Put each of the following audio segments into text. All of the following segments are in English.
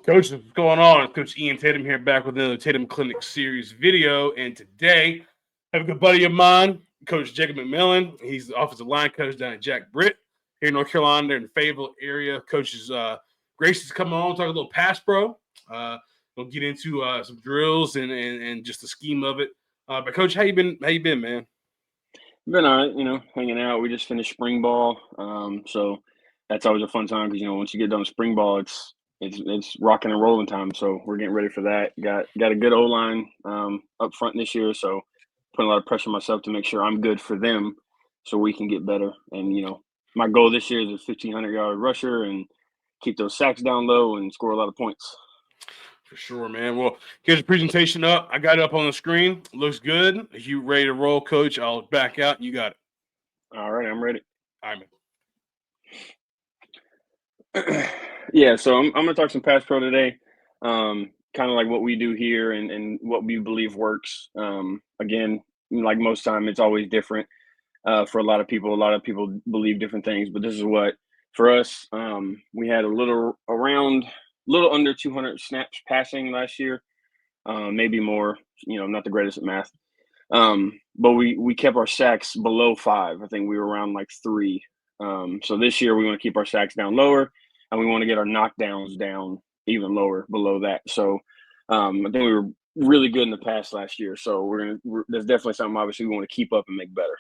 Coach, what's going on? It's Coach Ian Tatum here, back with another Tatum Clinic Series video. And today, I have a good buddy of mine, Coach Jacob Milligan. He's the offensive line coach down at Jack Britt here in North Carolina, in the Fayetteville area. Coach is gracious to come on, talk a little pass pro. We'll get into some drills and just the scheme of it. But Coach, how you been? How you been, man? Been all right, hanging out. We just finished spring ball, so that's always a fun time because once you get done with spring ball, it's rocking and rolling time. So we're getting ready for that. Got a good O line up front this year, so putting a lot of pressure on myself to make sure I'm good for them, so we can get better. And my goal this year is a 1,500-yard rusher and keep those sacks down low and score a lot of points. For sure, man. Well, here's the presentation up. I got it up on the screen. Looks good. If you ready to roll, Coach, I'll back out. You got it. All right, I'm ready. All right, man. Yeah, so I'm going to talk some pass pro today, kind of like what we do here and what we believe works. Again, like most time, it's always different for a lot of people. A lot of people believe different things, but this is what, for us, we had a little under 200 snaps passing last year, maybe more, not the greatest at math. But we kept our sacks below 5. I think we were around like 3. So this year we want to keep our sacks down lower, and we want to get our knockdowns down even lower below that. So I think we were really good in the past last year. So there's definitely something obviously we want to keep up and make better.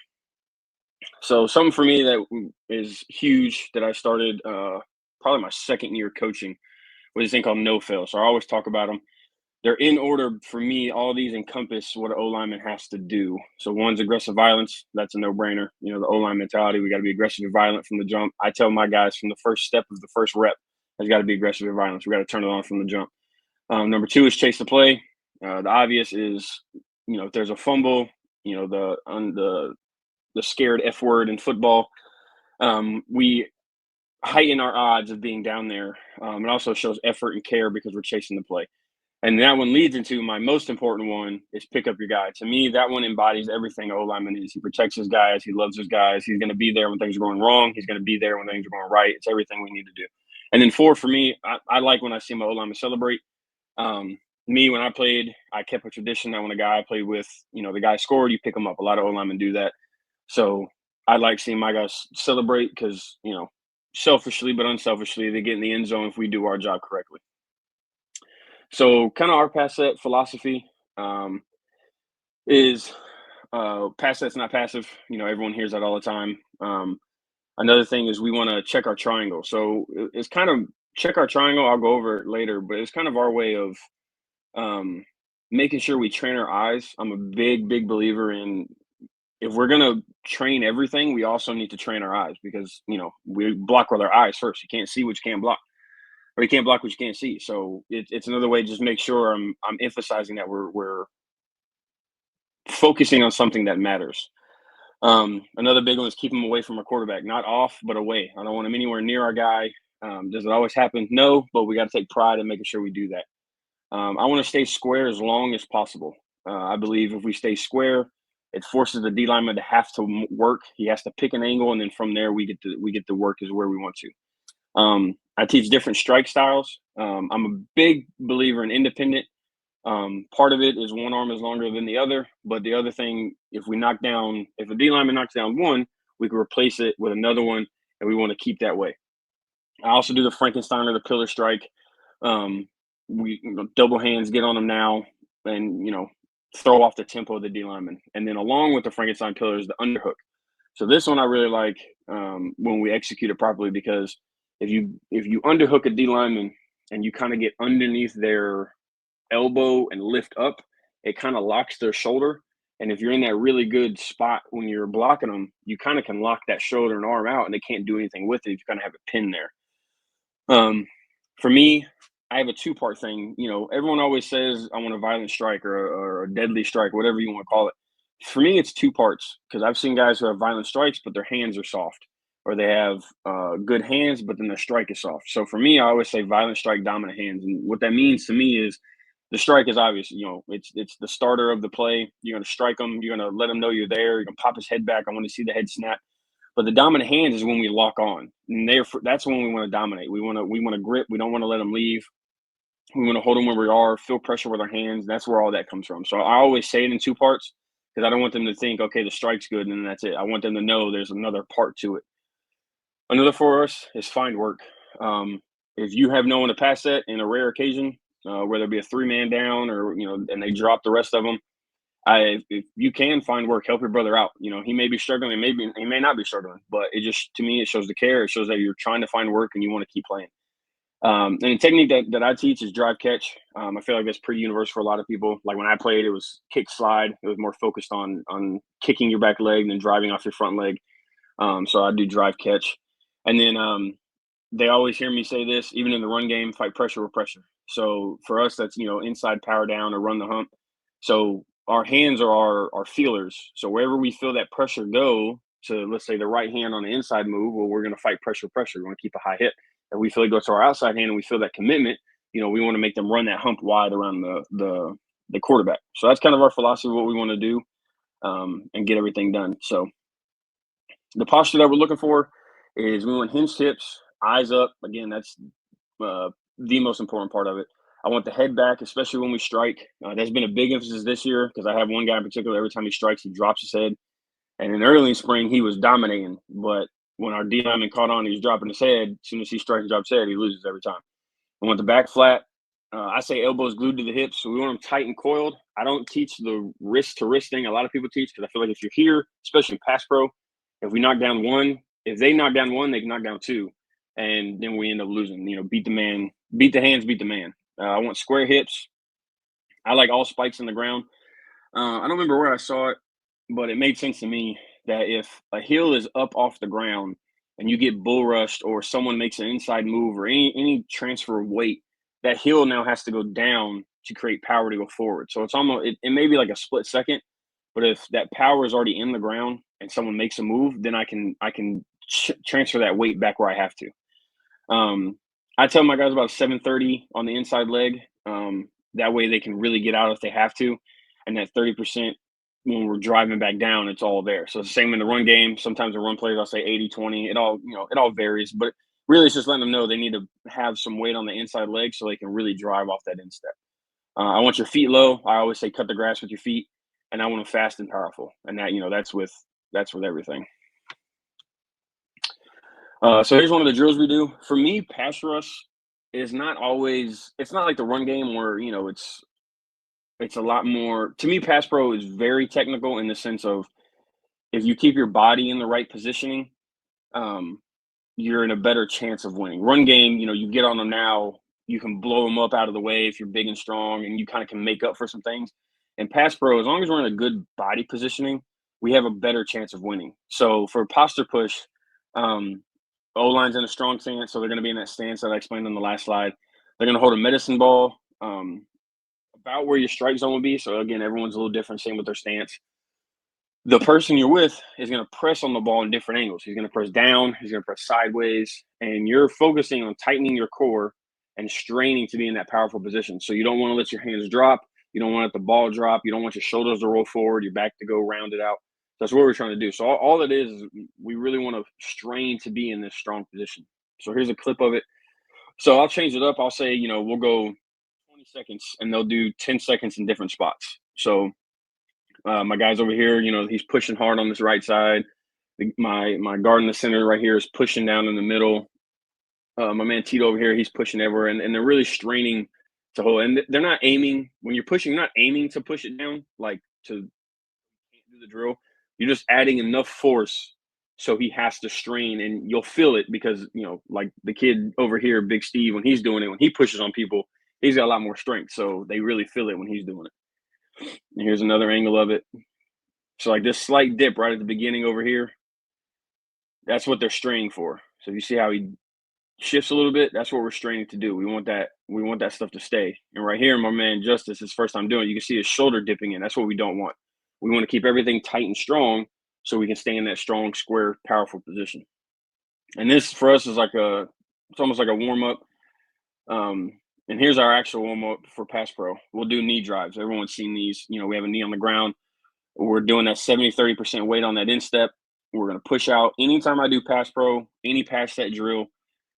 So something for me that is huge that I started probably my second year coaching was this thing called no fail. So I always talk about them. They're in order for me. All these encompass what an O-lineman has to do. So one's aggressive violence. That's a no-brainer. The O-line mentality, we got to be aggressive and violent from the jump. I tell my guys from the first step of the first rep, has got to be aggressive and violent. We got to turn it on from the jump. Number 2 is chase the play. The obvious is, if there's a fumble, the scared F word in football, we heighten our odds of being down there. It also shows effort and care because we're chasing the play. And that one leads into my most important one is pick up your guy. To me, that one embodies everything an O-lineman is. He protects his guys. He loves his guys. He's going to be there when things are going wrong. He's going to be there when things are going right. It's everything we need to do. And then 4, for me, I like when I see my O-lineman celebrate. Me, when I played, I kept a tradition that when a guy I played with, the guy scored, you pick him up. A lot of O-linemen do that. So I like seeing my guys celebrate because, selfishly but unselfishly, they get in the end zone if we do our job correctly. So kind of our pass set philosophy is pass set's not passive. Everyone hears that all the time. Another thing is we want to check our triangle. So it's kind of check our triangle. I'll go over it later, but it's kind of our way of making sure we train our eyes. I'm a big believer in if we're going to train everything, we also need to train our eyes because, we block with our eyes first. You can't see what you can't block. Or you can't block what you can't see. So it's another way to just make sure I'm emphasizing that we're focusing on something that matters. Another big one is keep him away from our quarterback, not off, but away. I don't want him anywhere near our guy. Does it always happen? No, but we got to take pride in making sure we do that. I want to stay square as long as possible. I believe if we stay square, it forces the D lineman to have to work. He has to pick an angle, and then from there we get to work is where we want to. I teach different strike styles. I'm a big believer in independent. Part of it is one arm is longer than the other, but the other thing, if a D lineman knocks down one, we can replace it with another one, and we want to keep that way. I also do the Frankenstein or the pillar strike. We double hands, get on them now, and throw off the tempo of the D lineman, and then along with the Frankenstein pillar is the underhook. So this one I really like when we execute it properly because if you underhook a D lineman and you kind of get underneath their elbow and lift up, it kind of locks their shoulder. And if you're in that really good spot when you're blocking them, you kind of can lock that shoulder and arm out, and they can't do anything with it if you kind of have a pin there. For me, I have a 2-part thing. Everyone always says I want a violent strike or a deadly strike, whatever you want to call it. For me, it's 2 parts because I've seen guys who have violent strikes, but their hands are soft, or they have good hands, but then their strike is soft. So for me, I always say violent strike, dominant hands. And what that means to me is the strike is obvious. It's the starter of the play. You're going to strike them. You're going to let him know you're there. You're going to pop his head back. I want to see the head snap. But the dominant hands is when we lock on. And that's when we want to dominate. We want to grip. We don't want to let them leave. We want to hold them where we are, feel pressure with our hands. That's where all that comes from. So I always say it in 2 parts because I don't want them to think, okay, the strike's good and then that's it. I want them to know there's another part to it. Another for us is find work. If you have no one to pass that in a rare occasion, whether it be a 3-man down or, and they drop the rest of them, if you can find work, help your brother out. He may be struggling, and maybe he may not be struggling, but it just, to me, it shows the care. It shows that you're trying to find work and you want to keep playing. And the technique that I teach is drive catch. I feel like that's pretty universal for a lot of people. Like when I played, it was kick slide. It was more focused on kicking your back leg than driving off your front leg. So I do drive catch. And then they always hear me say this, even in the run game, fight pressure with pressure. So for us, that's, inside power down or run the hump. So our hands are our feelers. So wherever we feel that pressure go to, let's say, the right hand on the inside move, well, we're going to fight pressure. We want to keep a high hit. If we feel it go to our outside hand and we feel that commitment, we want to make them run that hump wide around the quarterback. So that's kind of our philosophy of what we want to do, and get everything done. So the posture that we're looking for is we want hinged hips, eyes up. Again, that's the most important part of it. I want the head back, especially when we strike. There's been a big emphasis this year because I have one guy in particular, every time he strikes, he drops his head. And in early spring, he was dominating. But when our D lineman caught on, he was dropping his head. As soon as he strikes and drops his head, he loses every time. I want the back flat. I say elbows glued to the hips. So we want them tight and coiled. I don't teach the wrist to wrist thing a lot of people teach because I feel like if you're here, especially in pass pro, if we knock down one, if they knock down one, they can knock down two. And then we end up losing. Beat the man, beat the hands, beat the man. I want square hips. I like all spikes in the ground. I don't remember where I saw it, but it made sense to me that if a heel is up off the ground and you get bull rushed or someone makes an inside move or any transfer of weight, that heel now has to go down to create power to go forward. So it's almost it may be like a split second, but if that power is already in the ground and someone makes a move, then I can transfer that weight back where I have to. I tell my guys about 730 on the inside leg. That way they can really get out if they have to. And that 30% when we're driving back down, it's all there. So it's the same in the run game. Sometimes in run plays, I'll say 80-20. It all varies. But really, it's just letting them know they need to have some weight on the inside leg so they can really drive off that instep. I want your feet low. I always say cut the grass with your feet. And I want them fast and powerful. And that, that's with everything. So here's one of the drills we do. For me, pass rush is not always. It's not like the run game where it's a lot more. To me, pass pro is very technical in the sense of if you keep your body in the right positioning, you're in a better chance of winning. Run game, you get on them now, you can blow them up out of the way if you're big and strong, and you kind of can make up for some things. And pass pro, as long as we're in a good body positioning, we have a better chance of winning. So for posture push, O-line's in a strong stance, so they're going to be in that stance that I explained on the last slide. They're going to hold a medicine ball about where your strike zone will be. So, again, everyone's a little different, same with their stance. The person you're with is going to press on the ball in different angles. He's going to press down. He's going to press sideways. And you're focusing on tightening your core and straining to be in that powerful position. So you don't want to let your hands drop. You don't want to let the ball drop. You don't want your shoulders to roll forward, your back to go rounded out. That's what we're trying to do. So all it is we really want to strain to be in this strong position. So here's a clip of it. So I'll change it up. I'll say, we'll go 20 seconds and they'll do 10 seconds in different spots. So my guy's over here, he's pushing hard on this right side. My guard in the center right here is pushing down in the middle. My man Tito over here, he's pushing everywhere. And they're really straining to hold. And they're not aiming. When you're pushing, you're not aiming to push it down, like to do the drill. You're just adding enough force so he has to strain, and you'll feel it because, like the kid over here, Big Steve, when he's doing it, when he pushes on people, he's got a lot more strength. So they really feel it when he's doing it. And here's another angle of it. So like this slight dip right at the beginning over here, that's what they're straining for. So you see how he shifts a little bit? That's what we're straining to do. We want that stuff to stay. And right here, my man Justice, his first time doing it, you can see his shoulder dipping in. That's what we don't want. We want to keep everything tight and strong so we can stay in that strong, square, powerful position. And this for us is it's almost like a warm-up. And here's our actual warm-up for pass pro. We'll do knee drives. Everyone's seen these. We have a knee on the ground. We're doing that 70-30% weight on that instep. We're going to push out. Anytime I do pass pro, any pass set drill,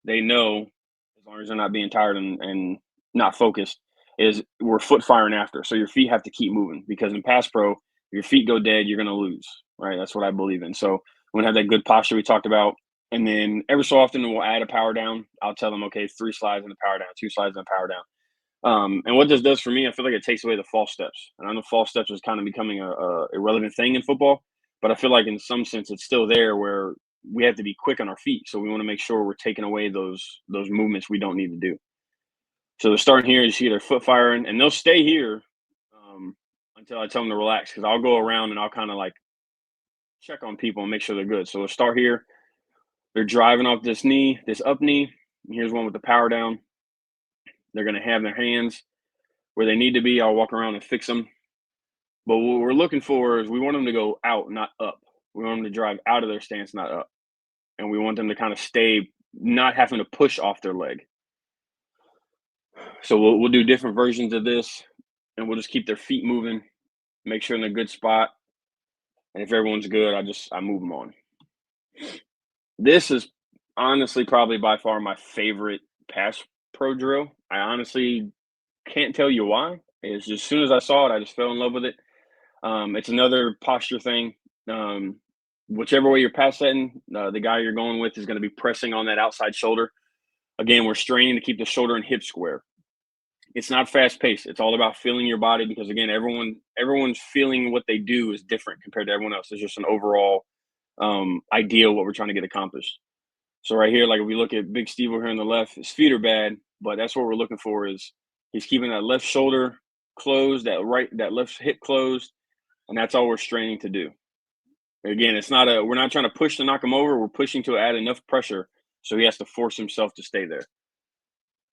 they know, as long as they're not being tired and not focused, is we're foot firing after. So your feet have to keep moving because in pass pro, if your feet go dead, you're going to lose, right? That's what I believe in. So we have that good posture we talked about. And then every so often we'll add a power down. I'll tell them, okay, 3 slides in the power down, 2 slides in the power down. And what this does for me, I feel like it takes away the false steps. And I know false steps is kind of becoming a irrelevant thing in football, but I feel like in some sense it's still there where we have to be quick on our feet. So we want to make sure we're taking away those movements we don't need to do. So they're starting here. You see their foot firing, and they'll stay here until I tell them to relax because I'll go around and I'll kind of like check on people and make sure they're good. So they'll start here. They're driving off this knee, this up knee. Here's one with the power down. They're going to have their hands where they need to be. I'll walk around and fix them. But what we're looking for is we want them to go out, not up. We want them to drive out of their stance, not up. And we want them to kind of stay, not having to push off their leg. So we'll do different versions of this, and we'll just keep their feet moving, make sure in a good spot. And if everyone's good, I move them on. This is honestly probably by far my favorite pass pro drill. I honestly can't tell you why. It's just as soon as I saw it, I just fell in love with it. It's another posture thing. Whichever way you're pass setting, the guy you're going with is going to be pressing on that outside shoulder. Again, we're straining to keep the shoulder and hip square. It's not fast paced. It's all about feeling your body because again, everyone's feeling what they do is different compared to everyone else. It's just an overall idea of what we're trying to get accomplished. So right here, like if we look at Big Steve over here on the left, his feet are bad, but that's what we're looking for is he's keeping that left shoulder closed, that left hip closed, and that's all we're straining to do. Again, we're not trying to push to knock him over. We're pushing to add enough pressure so he has to force himself to stay there.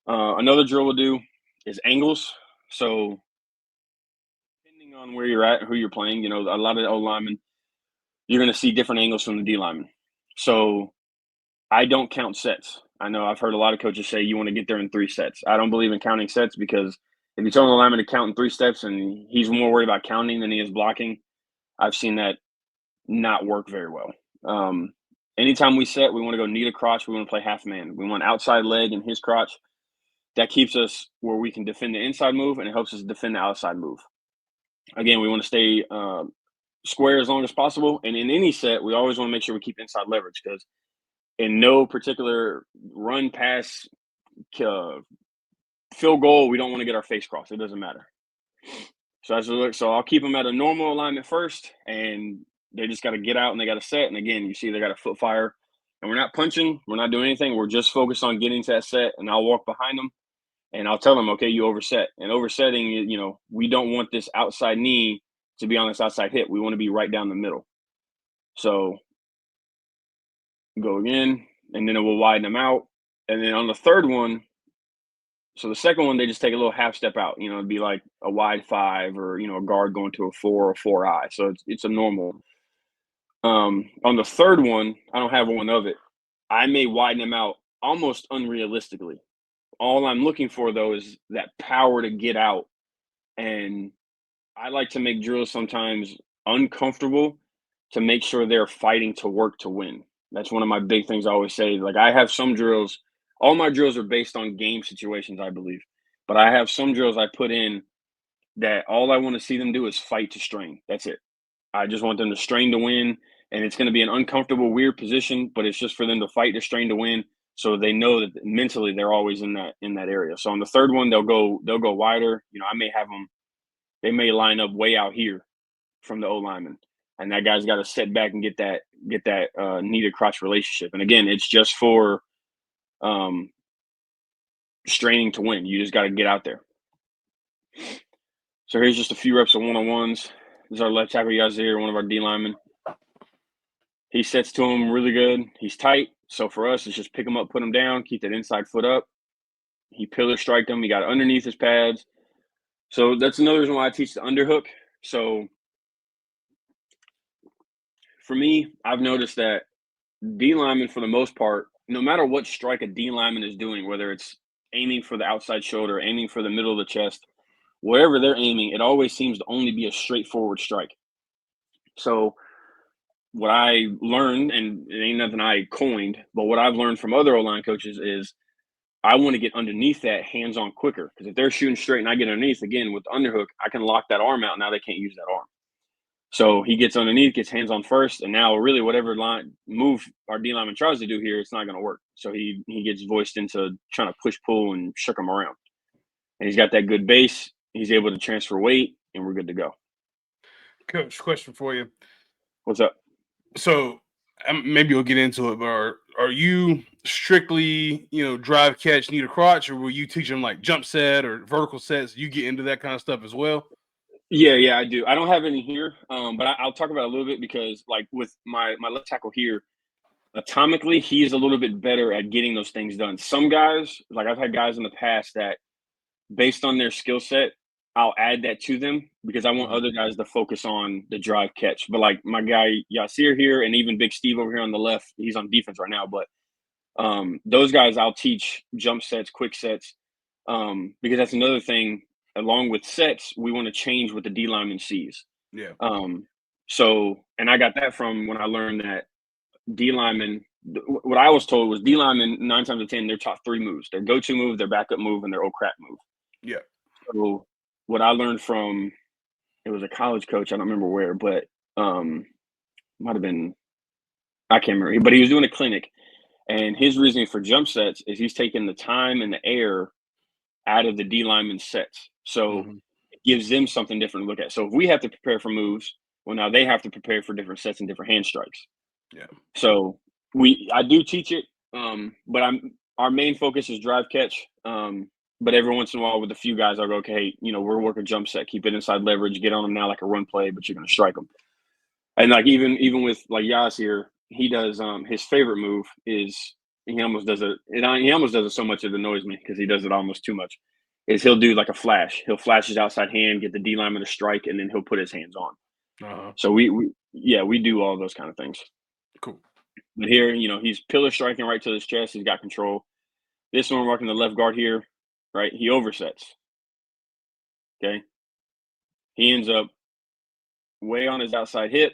Another drill we'll do is angles. So depending on where you're at, who you're playing, a lot of the O linemen, you're going to see different angles from the D linemen. So I don't count sets. I know I've heard a lot of coaches say you want to get there in 3 sets. I don't believe in counting sets because if you tell the lineman to count in 3 steps and he's more worried about counting than he is blocking, I've seen that not work very well. Anytime we set, we want to go knee to crotch. We want to play half man. We want outside leg in his crotch. That keeps us where we can defend the inside move, and it helps us defend the outside move. Again, we want to stay square as long as possible. And in any set, we always want to make sure we keep inside leverage because in no particular run, pass, field goal, we don't want to get our face crossed. It doesn't matter. So I'll keep them at a normal alignment first, and they just got to get out and they got to set. And again, you see they got a foot fire, and we're not punching, we're not doing anything. We're just focused on getting to that set, and I'll walk behind them, and I'll tell them, okay, you overset. And oversetting, we don't want this outside knee to be on this outside hip. We want to be right down the middle. So go again, and then it will widen them out. And then on the third one, so the second one, they just take a little half step out. It'd be like a wide 5 or, a guard going to a 4 or 4-eye. So it's a normal. On the third one, I don't have one of it. I may widen them out almost unrealistically. All I'm looking for, though, is that power to get out. And I like to make drills sometimes uncomfortable to make sure they're fighting to work to win. That's one of my big things I always say. Like I have some drills, all my drills are based on game situations, I believe. But I have some drills I put in that all I want to see them do is fight to strain. That's it. I just want them to strain to win. And it's going to be an uncomfortable, weird position, but it's just for them to fight to strain to win. So they know that mentally they're always in that area. So on the third one, they'll go wider. I may have them, they may line up way out here from the O lineman. And that guy's got to sit back and get that knee to crotch relationship. And again, it's just for straining to win. You just got to get out there. So here's just a few reps of one-on-ones. This is our left tackle Yazir, one of our D linemen. He sets to him really good. He's tight. So for us, it's just pick him up, put him down, keep that inside foot up. He pillar striked him. He got underneath his pads. So that's another reason why I teach the underhook. So for me, I've noticed that D linemen, for the most part, no matter what strike a D lineman is doing, whether it's aiming for the outside shoulder, aiming for the middle of the chest, wherever they're aiming, it always seems to only be a straightforward strike. So what I learned, and it ain't nothing I coined, but what I've learned from other O-line coaches is I want to get underneath that hands on quicker, because if they're shooting straight and I get underneath again with the underhook, I can lock that arm out. Now they can't use that arm. So he gets underneath, gets hands on first, and now really whatever line move our D lineman tries to do here, it's not going to work. So he gets voiced into trying to push pull and shook him around. And he's got that good base. He's able to transfer weight, and we're good to go. Coach, question for you. What's up? So maybe you'll get into it, but are you strictly, drive, catch, knee to crotch, or will you teach them like jump set or vertical sets? You get into that kind of stuff as well? Yeah, I do. I don't have any here, but I'll talk about it a little bit, because like with my left tackle here, atomically, he's a little bit better at getting those things done. Some guys, like I've had guys in the past that based on their skill set, I'll add that to them because I want other guys to focus on the drive catch. But like my guy Yasir here, and even Big Steve over here on the left, he's on defense right now. But those guys, I'll teach jump sets, quick sets, because that's another thing. Along with sets, we want to change what the D lineman sees. Yeah. So, and I got that from when I learned that D lineman. What I was told was D lineman 9 times out of 10, they're taught 3 moves: their go-to move, their backup move, and their oh crap move. Yeah. So what I learned from, it was a college coach, I don't remember where, but might have been, I can't remember, but he was doing a clinic, and his reasoning for jump sets is he's taking the time and the air out of the D lineman sets. So it gives them something different to look at. So if we have to prepare for moves, well, now they have to prepare for different sets and different hand strikes. Yeah. So I do teach it, but our main focus is drive catch. But every once in a while, with a few guys, I'll go, okay, we're working jump set, keep it inside leverage, get on them now like a run play, but you're going to strike them. And like even with like Yas here, he does his favorite move is he almost does it so much it annoys me because he does it almost too much. Is he'll do like a flash. He'll flash his outside hand, get the D lineman to strike, and then he'll put his hands on. So we do all those kind of things. Cool. But here, he's pillar striking right to his chest. He's got control. This one, working the left guard here, right? He oversets. Okay. He ends up way on his outside hip,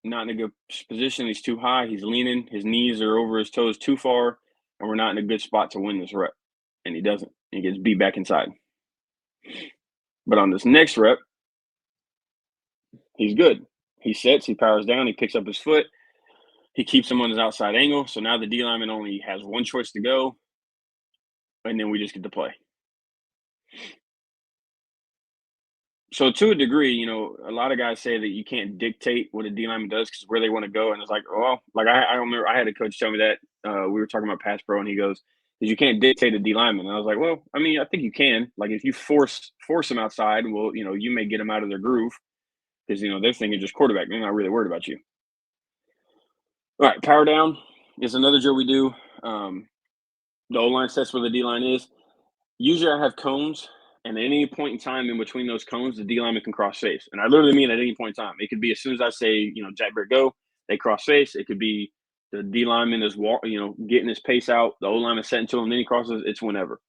not in a good position. He's too high. He's leaning. His knees are over his toes too far, and we're not in a good spot to win this rep. And he doesn't. He gets beat back inside. But on this next rep, he's good. He sets, he powers down, he picks up his foot. He keeps him on his outside angle. So now the D lineman only has one choice to go, and then we just get to play. So to a degree, a lot of guys say that you can't dictate what a D lineman does because where they want to go. And it's like, well, like I remember I had a coach tell me that we were talking about pass pro, and he goes, "Because you can't dictate a D lineman." And I was like, well, I mean, I think you can. Like if you force them outside, well, you may get them out of their groove because they're thinking just quarterback. They're not really worried about you. All right, power down is another drill we do. The O-line sets where the D-line is. Usually I have cones, and at any point in time in between those cones, the D-lineman can cross face. And I literally mean at any point in time. It could be as soon as I say, Jack Britt go, they cross face. It could be the D-lineman is getting his pace out, the O-lineman setting to him, then he crosses. It's whenever.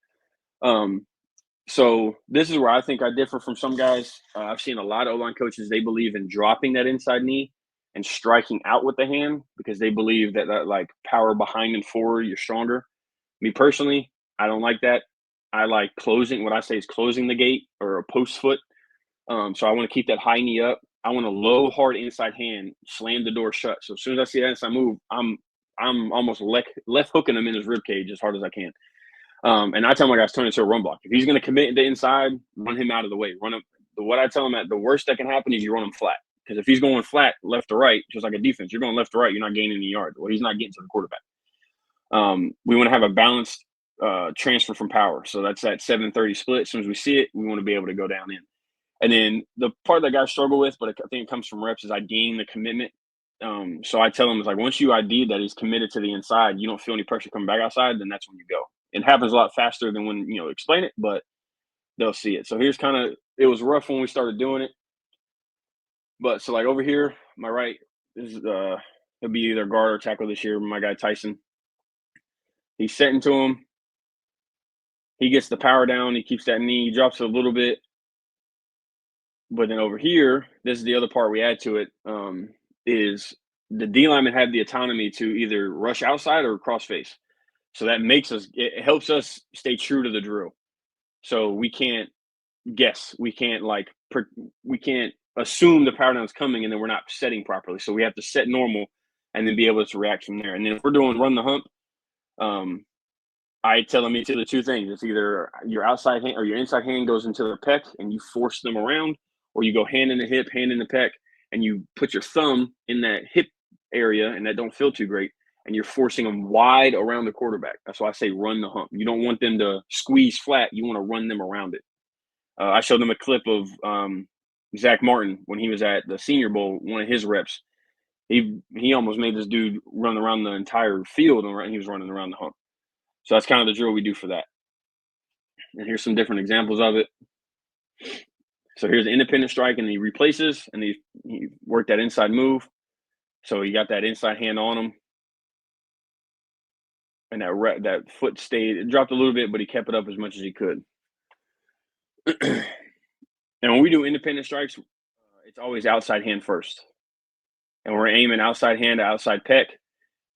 So this is where I think I differ from some guys. I've seen a lot of O-line coaches, they believe in dropping that inside knee and striking out with the hand because they believe that like power behind and forward, you're stronger. Me personally, I don't like that. I like closing. What I say is closing the gate or a post foot. So I want to keep that high knee up. I want a low, hard inside hand, slam the door shut. So as soon as I see that inside move, I'm almost left hooking him in his rib cage as hard as I can. And I tell my guys, turn it into a run block. If he's going to commit the inside, run him out of the way. Run him. What I tell him the worst that can happen is you run him flat. Because if he's going flat, left to right, just like a defense, you're going left to right, you're not gaining any yards. Well, he's not getting to the quarterback. We want to have a balanced transfer from power. So that's that 7-30 split. As soon as we see it, we want to be able to go down in. And then the part that guys struggle with, but I think it comes from reps, is IDing the commitment. So I tell them, it's like once you ID that he's committed to the inside, you don't feel any pressure coming back outside, then that's when you go. It happens a lot faster than when, explain it, but they'll see it. So here's it was rough when we started doing it. But so like over here, my right is he'll be either guard or tackle this year. My guy Tyson, he's setting to him. He gets the power down. He keeps that knee. He drops it a little bit. But then over here, this is the other part we add to it, is the D lineman had the autonomy to either rush outside or cross face. So that makes us, it helps us stay true to the drill. So we can't guess. We can't we can't assume the power down's coming and then we're not setting properly. So we have to set normal and then be able to react from there. And then if we're doing run the hump, I tell them it's either two things. It's either your outside hand or your inside hand goes into their pec and you force them around, or you go hand in the hip, hand in the pec, and you put your thumb in that hip area and that don't feel too great, and you're forcing them wide around the quarterback. That's why I say run the hump. You don't want them to squeeze flat. You want to run them around it. I showed them a clip of Zach Martin when he was at the Senior Bowl, one of his reps. He almost made this dude run around the entire field, and he was running around the hump. So that's kind of the drill we do for that. And here's some different examples of it. So here's the independent strike, and he replaces, and he worked that inside move. So he got that inside hand on him, and that foot stayed. It dropped a little bit, but he kept it up as much as he could. And when we do independent strikes, it's always outside hand first, and we're aiming outside hand to outside pec,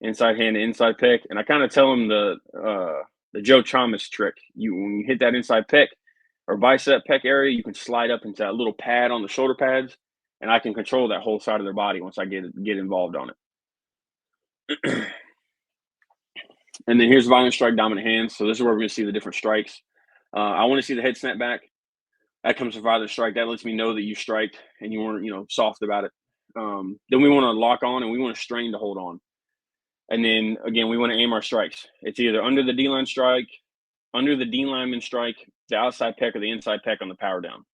inside hand to inside pec. And I kind of tell him the Joe Thomas trick. When you hit that inside pec or bicep pec area, you can slide up into that little pad on the shoulder pads, and I can control that whole side of their body once I get involved on it. And then here's violent strike, dominant hands. So this is where we're going to see the different strikes. I want to see the head snap back. That comes from violent strike. That lets me know that you striked and you weren't, soft about it. Then we want to lock on and we want to strain to hold on. And then again, we want to aim our strikes. It's either under the D-line strike, under the D-lineman strike, the outside pec, or the inside pec on the power down.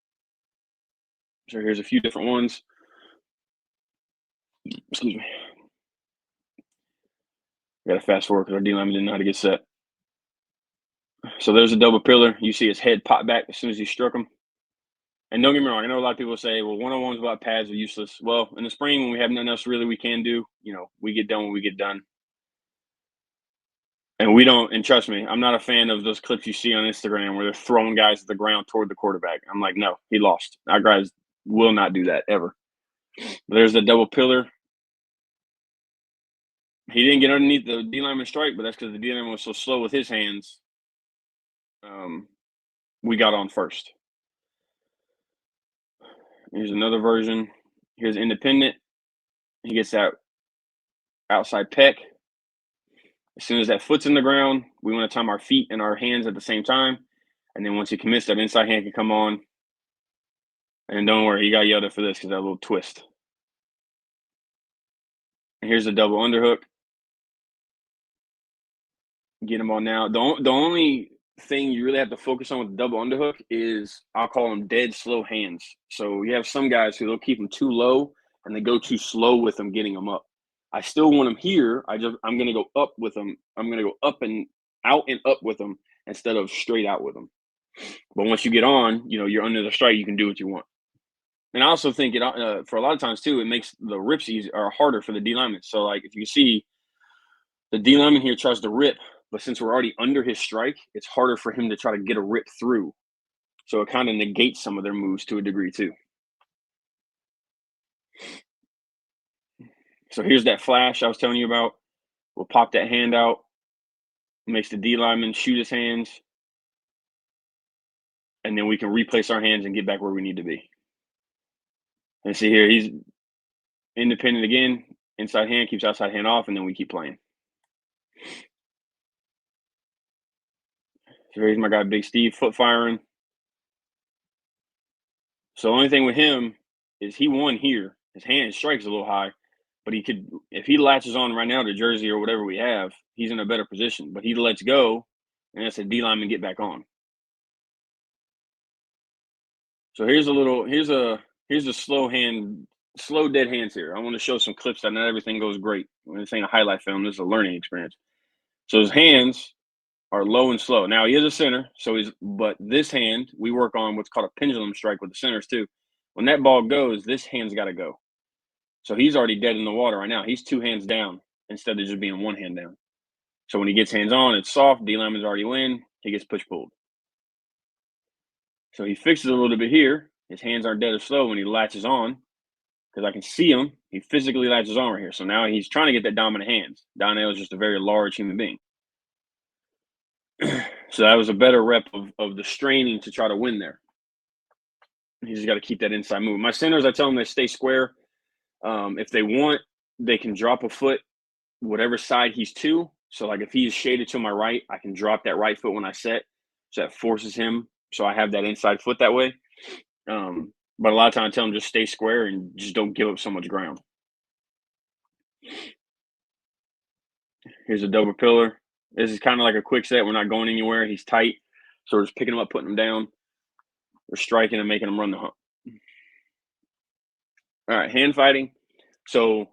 So here's a few different ones. Excuse me. I got to fast forward because our D-lineman didn't know how to get set. So there's a double pillar. You see his head pop back as soon as he struck him. And don't get me wrong, I know a lot of people say, well, one-on-ones without pads are useless. Well, in the spring, when we have nothing else really we can do, we get done when we get done. And we don't, and trust me, I'm not a fan of those clips you see on Instagram where they're throwing guys to the ground toward the quarterback. I'm like, no, he lost. Our guys will not do that ever. But there's the double pillar. He didn't get underneath the D-lineman strike, but that's because the D-lineman was so slow with his hands. We got on first. Here's another version. Here's independent. He gets that outside pec. As soon as that foot's in the ground, we want to time our feet and our hands at the same time. And then once he commits, that inside hand can come on. And don't worry, he got yelled at for this because that little twist. And here's a double underhook. Get him on now. The only thing you really have to focus on with the double underhook is, I'll call them dead slow hands. So you have some guys who they'll keep them too low and they go too slow with them getting them up. I still want them here. I'm going to go up with them. I'm going to go up and out and up with them instead of straight out with them. But once you get on, you're under the strike, you can do what you want. And I also think for a lot of times too, it makes the rips easier or harder for the D lineman. So like if you see the D lineman here tries to rip, but since we're already under his strike, it's harder for him to try to get a rip through. So it kind of negates some of their moves to a degree too. So here's that flash I was telling you about. We'll pop that hand out. Makes the D lineman shoot his hands. And then we can replace our hands and get back where we need to be. And see here, he's independent again. Inside hand keeps outside hand off, and then we keep playing. So here's my guy, Big Steve, foot firing. So the only thing with him is he won here. His strike is a little high, but he could, if he latches on right now to jersey or whatever we have, he's in a better position. But he lets go, and that's a D lineman get back on. So here's a slow dead hands here. I want to show some clips that not everything goes great. This ain't a highlight film. This is a learning experience. So his hands are low and slow. Now he is a center, but this hand we work on what's called a pendulum strike with the centers too. When that ball goes, this hand's got to go. So he's already dead in the water right now. He's two hands down instead of just being one hand down. So when he gets hands on, it's soft. D lineman's already win. He gets push pulled. So he fixes a little bit here. His hands aren't dead or slow when he latches on, because I can see him. He physically latches on right here. So now he's trying to get that dominant hands. Donnell is just a very large human being. So that was a better rep of the straining to try to win there. He's just got to keep that inside move. My centers, I tell them they stay square. If they want, they can drop a foot whatever side he's to. So like if he's shaded to my right, I can drop that right foot when I set. So that forces him. So I have that inside foot that way. But a lot of times I tell him just stay square and just don't give up so much ground. Here's a double pillar. This is kind of like a quick set. We're not going anywhere. He's tight. So we're just picking him up, putting him down. We're striking and making him run the hump. All right, hand fighting. So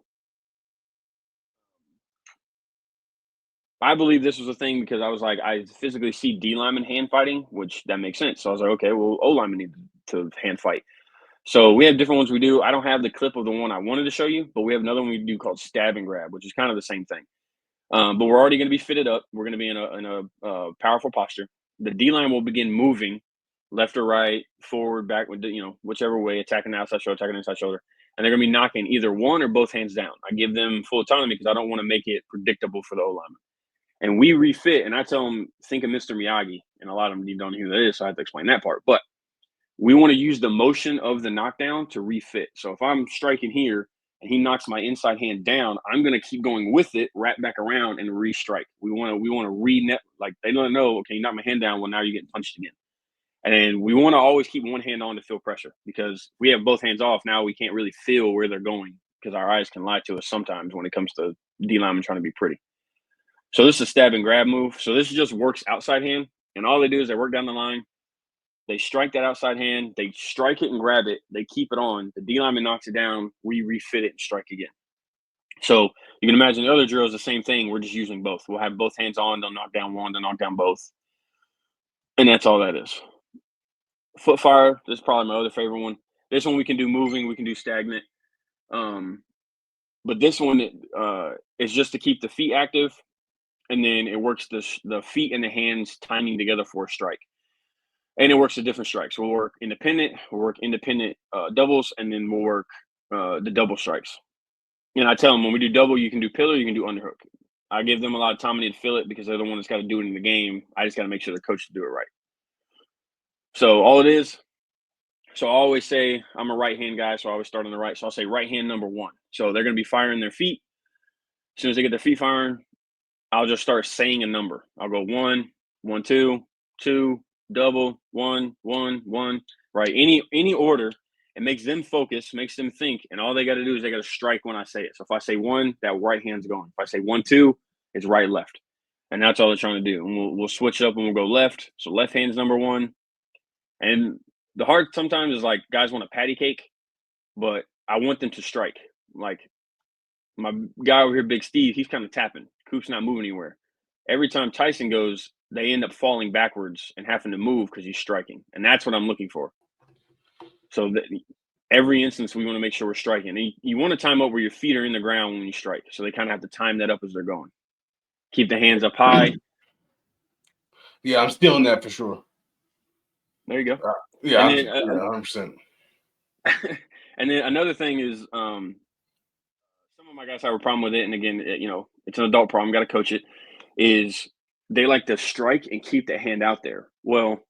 I believe this was a thing because I was like, I physically see D lineman hand fighting, which that makes sense. So I was like, okay, well, O lineman need to hand fight. So we have different ones we do. I don't have the clip of the one I wanted to show you, but we have another one we do called stab and grab, which is kind of the same thing. But we're already going to be fitted up. We're going to be in a powerful posture. The D line will begin moving left or right, forward, back, whichever way, attacking the outside shoulder, attacking the inside shoulder. And they're going to be knocking either one or both hands down. I give them full autonomy because I don't want to make it predictable for the O lineman. And we refit, and I tell them, think of Mr. Miyagi. And a lot of them don't know who that is, so I have to explain that part. But we want to use the motion of the knockdown to refit. So if I'm striking here and he knocks my inside hand down, I'm going to keep going with it, wrap back around, and re-strike. We want to re-net, like they don't know, okay, you knock my hand down, well, now you're getting punched again. And we want to always keep one hand on to feel pressure because if we have both hands off, now we can't really feel where they're going because our eyes can lie to us sometimes when it comes to D linemen trying to be pretty. So this is a stab and grab move. So this just works outside hand. And all they do is they work down the line. They strike that outside hand. They strike it and grab it. They keep it on. The D lineman knocks it down. We refit it and strike again. So you can imagine the other drill is the same thing. We're just using both. We'll have both hands on. They'll knock down one. They'll knock down both. And that's all that is. Foot fire. This is probably my other favorite one. This one we can do moving. We can do stagnant. But this one is just to keep the feet active. And then it works the feet and the hands timing together for a strike. And it works at different strikes. We'll work independent, doubles, and then we'll work the double strikes. And I tell them when we do double, you can do pillar, you can do underhook. I give them a lot of time to feel it because they're the one that's got to do it in the game. I just got to make sure the coach do it right. So all it is, so I always say I'm a right hand guy, so I always start on the right. So I'll say right hand number one. So they're going to be firing their feet. As soon as they get their feet firing, I'll just start saying a number. I'll go 1, 1, 2, 2, double, 1, 1, 1, right? Any order. It makes them focus, makes them think, and all they got to do is they got to strike when I say it. So if I say 1, that right hand's going. If I say 1, 2, it's right, left, and that's all they're trying to do. And we'll switch it up and we'll go left. So left hand's number 1. And the hard sometimes is like guys want a patty cake, but I want them to strike. Like my guy over here, Big Steve, he's kind of tapping. Coop's not moving anywhere. Every time Tyson goes, they end up falling backwards and having to move because he's striking. And that's what I'm looking for. So that every instance, we want to make sure we're striking. And you want to time up where your feet are in the ground when you strike. So they kind of have to time that up as they're going. Keep the hands up high. Yeah, I'm stealing that for sure. There you go. Yeah, and then, 100%. And then another thing is some of my guys have a problem with it. And again, it's an adult problem. Got to coach it. Is they like to strike and keep the hand out there. Well,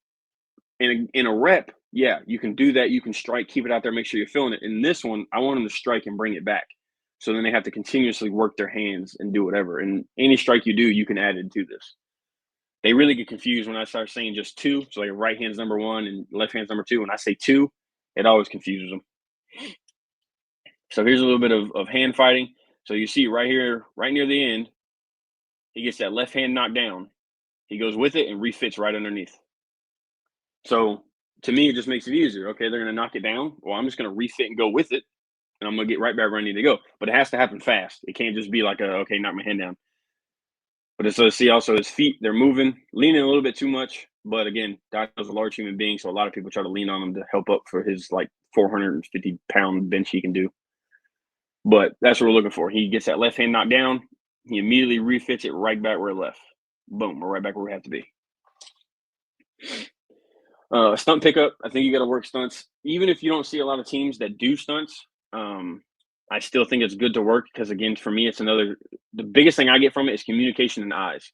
in a rep, yeah, you can do that. You can strike, keep it out there, make sure you're feeling it. In this one, I want them to strike and bring it back. So then they have to continuously work their hands and do whatever. And any strike you do, you can add into this. They really get confused when I start saying just 2. So like right hand's number 1 and left hand's number 2. When I say 2, it always confuses them. So here's a little bit of hand fighting. So you see right here, right near the end, he gets that left hand knocked down. He goes with it and refits right underneath. So to me, it just makes it easier. Okay, they're going to knock it down. Well, I'm just going to refit and go with it, and I'm going to get right back where I need to go. But it has to happen fast. It can't just be like, okay, knock my hand down. But so see also his feet, they're moving, leaning a little bit too much. But again, Doc is a large human being, so a lot of people try to lean on him to help up for his like 450-pound bench he can do. But that's what we're looking for. He gets that left hand knocked down. He immediately refits it right back where it left. Boom, we're right back where we have to be. Stunt pickup. I think you got to work stunts. Even if you don't see a lot of teams that do stunts, I still think it's good to work because, again, for me, it's the biggest thing I get from it is communication and eyes.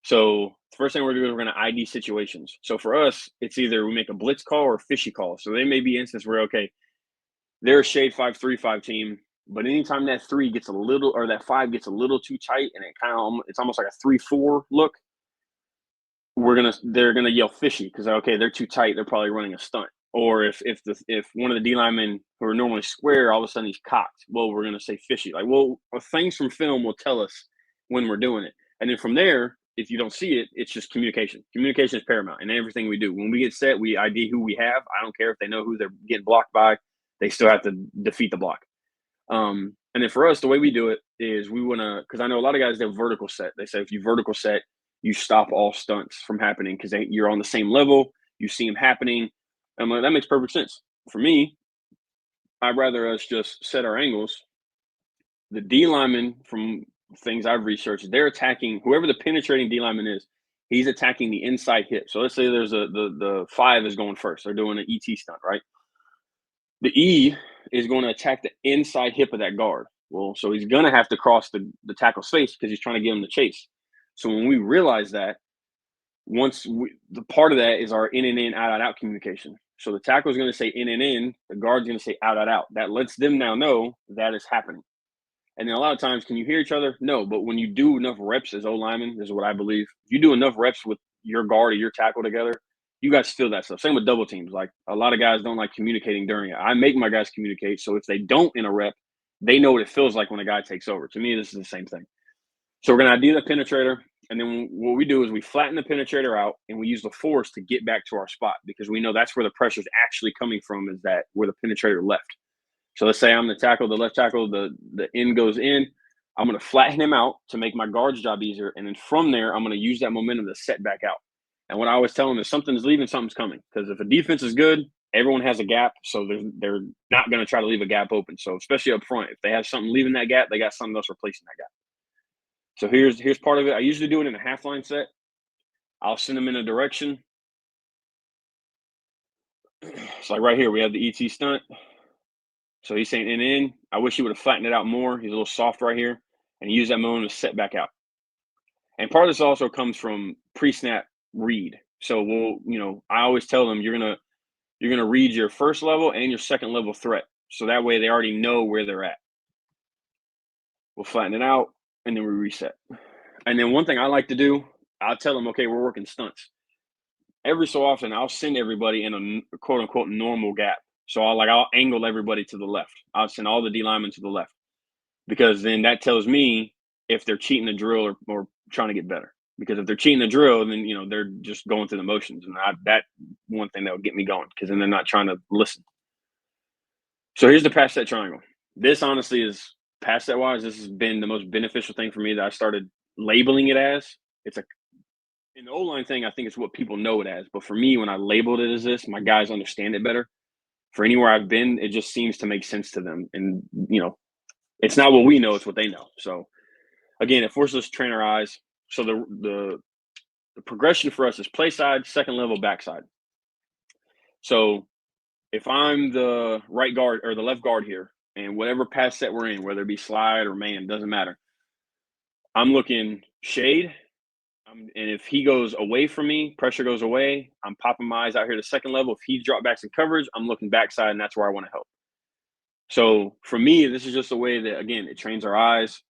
So the first thing we're going to do is we're going to ID situations. So for us, it's either we make a blitz call or a fishy call. So there may be instances where, okay, they're a shade 5-3-5 team, but anytime that 3 gets a little, or that 5 gets a little too tight and it's almost like a 3-4 look, they're gonna yell fishy because, okay, they're too tight. They're probably running a stunt. Or if one of the D linemen who are normally square, all of a sudden he's cocked, well, we're gonna say fishy. Like, well, things from film will tell us when we're doing it, and then from there, if you don't see it, it's just communication. Communication is paramount in everything we do. When we get set, we ID who we have. I don't care if they know who they're getting blocked by; they still have to defeat the block. And then for us, the way we do it is we want to, because I know a lot of guys, they're vertical set. They say if you vertical set, you stop all stunts from happening because you're on the same level. You see them happening. I'm like, that makes perfect sense. For me, I'd rather us just set our angles. The D lineman, from things I've researched, they're attacking whoever the penetrating D lineman is. He's attacking the inside hip. So let's say there's the 5 is going first. They're doing an ET stunt, right? The E is going to attack the inside hip of that guard. Well, so he's going to have to cross the tackle's face because he's trying to get him to chase. So when we realize that, the part of that is our in and in, out, out, out communication. So the tackle is going to say in and in, the guard's going to say out, out, out. That lets them now know that is happening. And then a lot of times, can you hear each other? No, but when you do enough reps as O-lineman, this is what I believe. If you do enough reps with your guard or your tackle together, you guys feel that stuff. Same with double teams. Like, a lot of guys don't like communicating during it. I make my guys communicate. So if they don't in a rep, they know what it feels like when a guy takes over. To me, this is the same thing. So we're going to ID the penetrator. And then what we do is we flatten the penetrator out and we use the force to get back to our spot because we know that's where the pressure is actually coming from, is that where the penetrator left. So let's say I'm the tackle, the left tackle, the end goes in. I'm going to flatten him out to make my guard's job easier. And then from there, I'm going to use that momentum to set back out. And what I always tell them is something's leaving, something's coming. Because if a defense is good, everyone has a gap. So they're not going to try to leave a gap open. So especially up front, if they have something leaving that gap, they got something else replacing that gap. So here's part of it. I usually do it in a half line set. I'll send them in a direction. It's like right here, we have the ET stunt. So he's saying in. I wish he would have flattened it out more. He's a little soft right here. And he used that moment to set back out. And part of this also comes from pre-snap read. So I always tell them you're gonna read your first level and your second level threat. So that way they already know where they're at. We'll flatten it out and then we reset. And then one thing I like to do, I'll tell them, okay, we're working stunts. Every so often, I'll send everybody in a quote unquote normal gap. So I'll angle everybody to the left. I'll send all the D linemen to the left because then that tells me if they're cheating the drill or trying to get better. Because if they're cheating the drill, then they're just going through the motions, and that one thing that would get me going because then they're not trying to listen. So here's the pass set triangle. This honestly is pass set wise. This has been the most beneficial thing for me that I started labeling it as. In the O-line thing, I think it's what people know it as. But for me, when I labeled it as this, my guys understand it better. For anywhere I've been, it just seems to make sense to them. And, it's not what we know, it's what they know. So, again, it forces us to train our eyes. So the progression for us is play side, second level, backside. So if I'm the right guard or the left guard here, and whatever pass set we're in, whether it be slide or man, doesn't matter. I'm looking shade. And if he goes away from me, pressure goes away. I'm popping my eyes out here to second level. If he drop backs in coverage, I'm looking backside, and that's where I want to help. So for me, this is just a way that, again, it trains our eyes.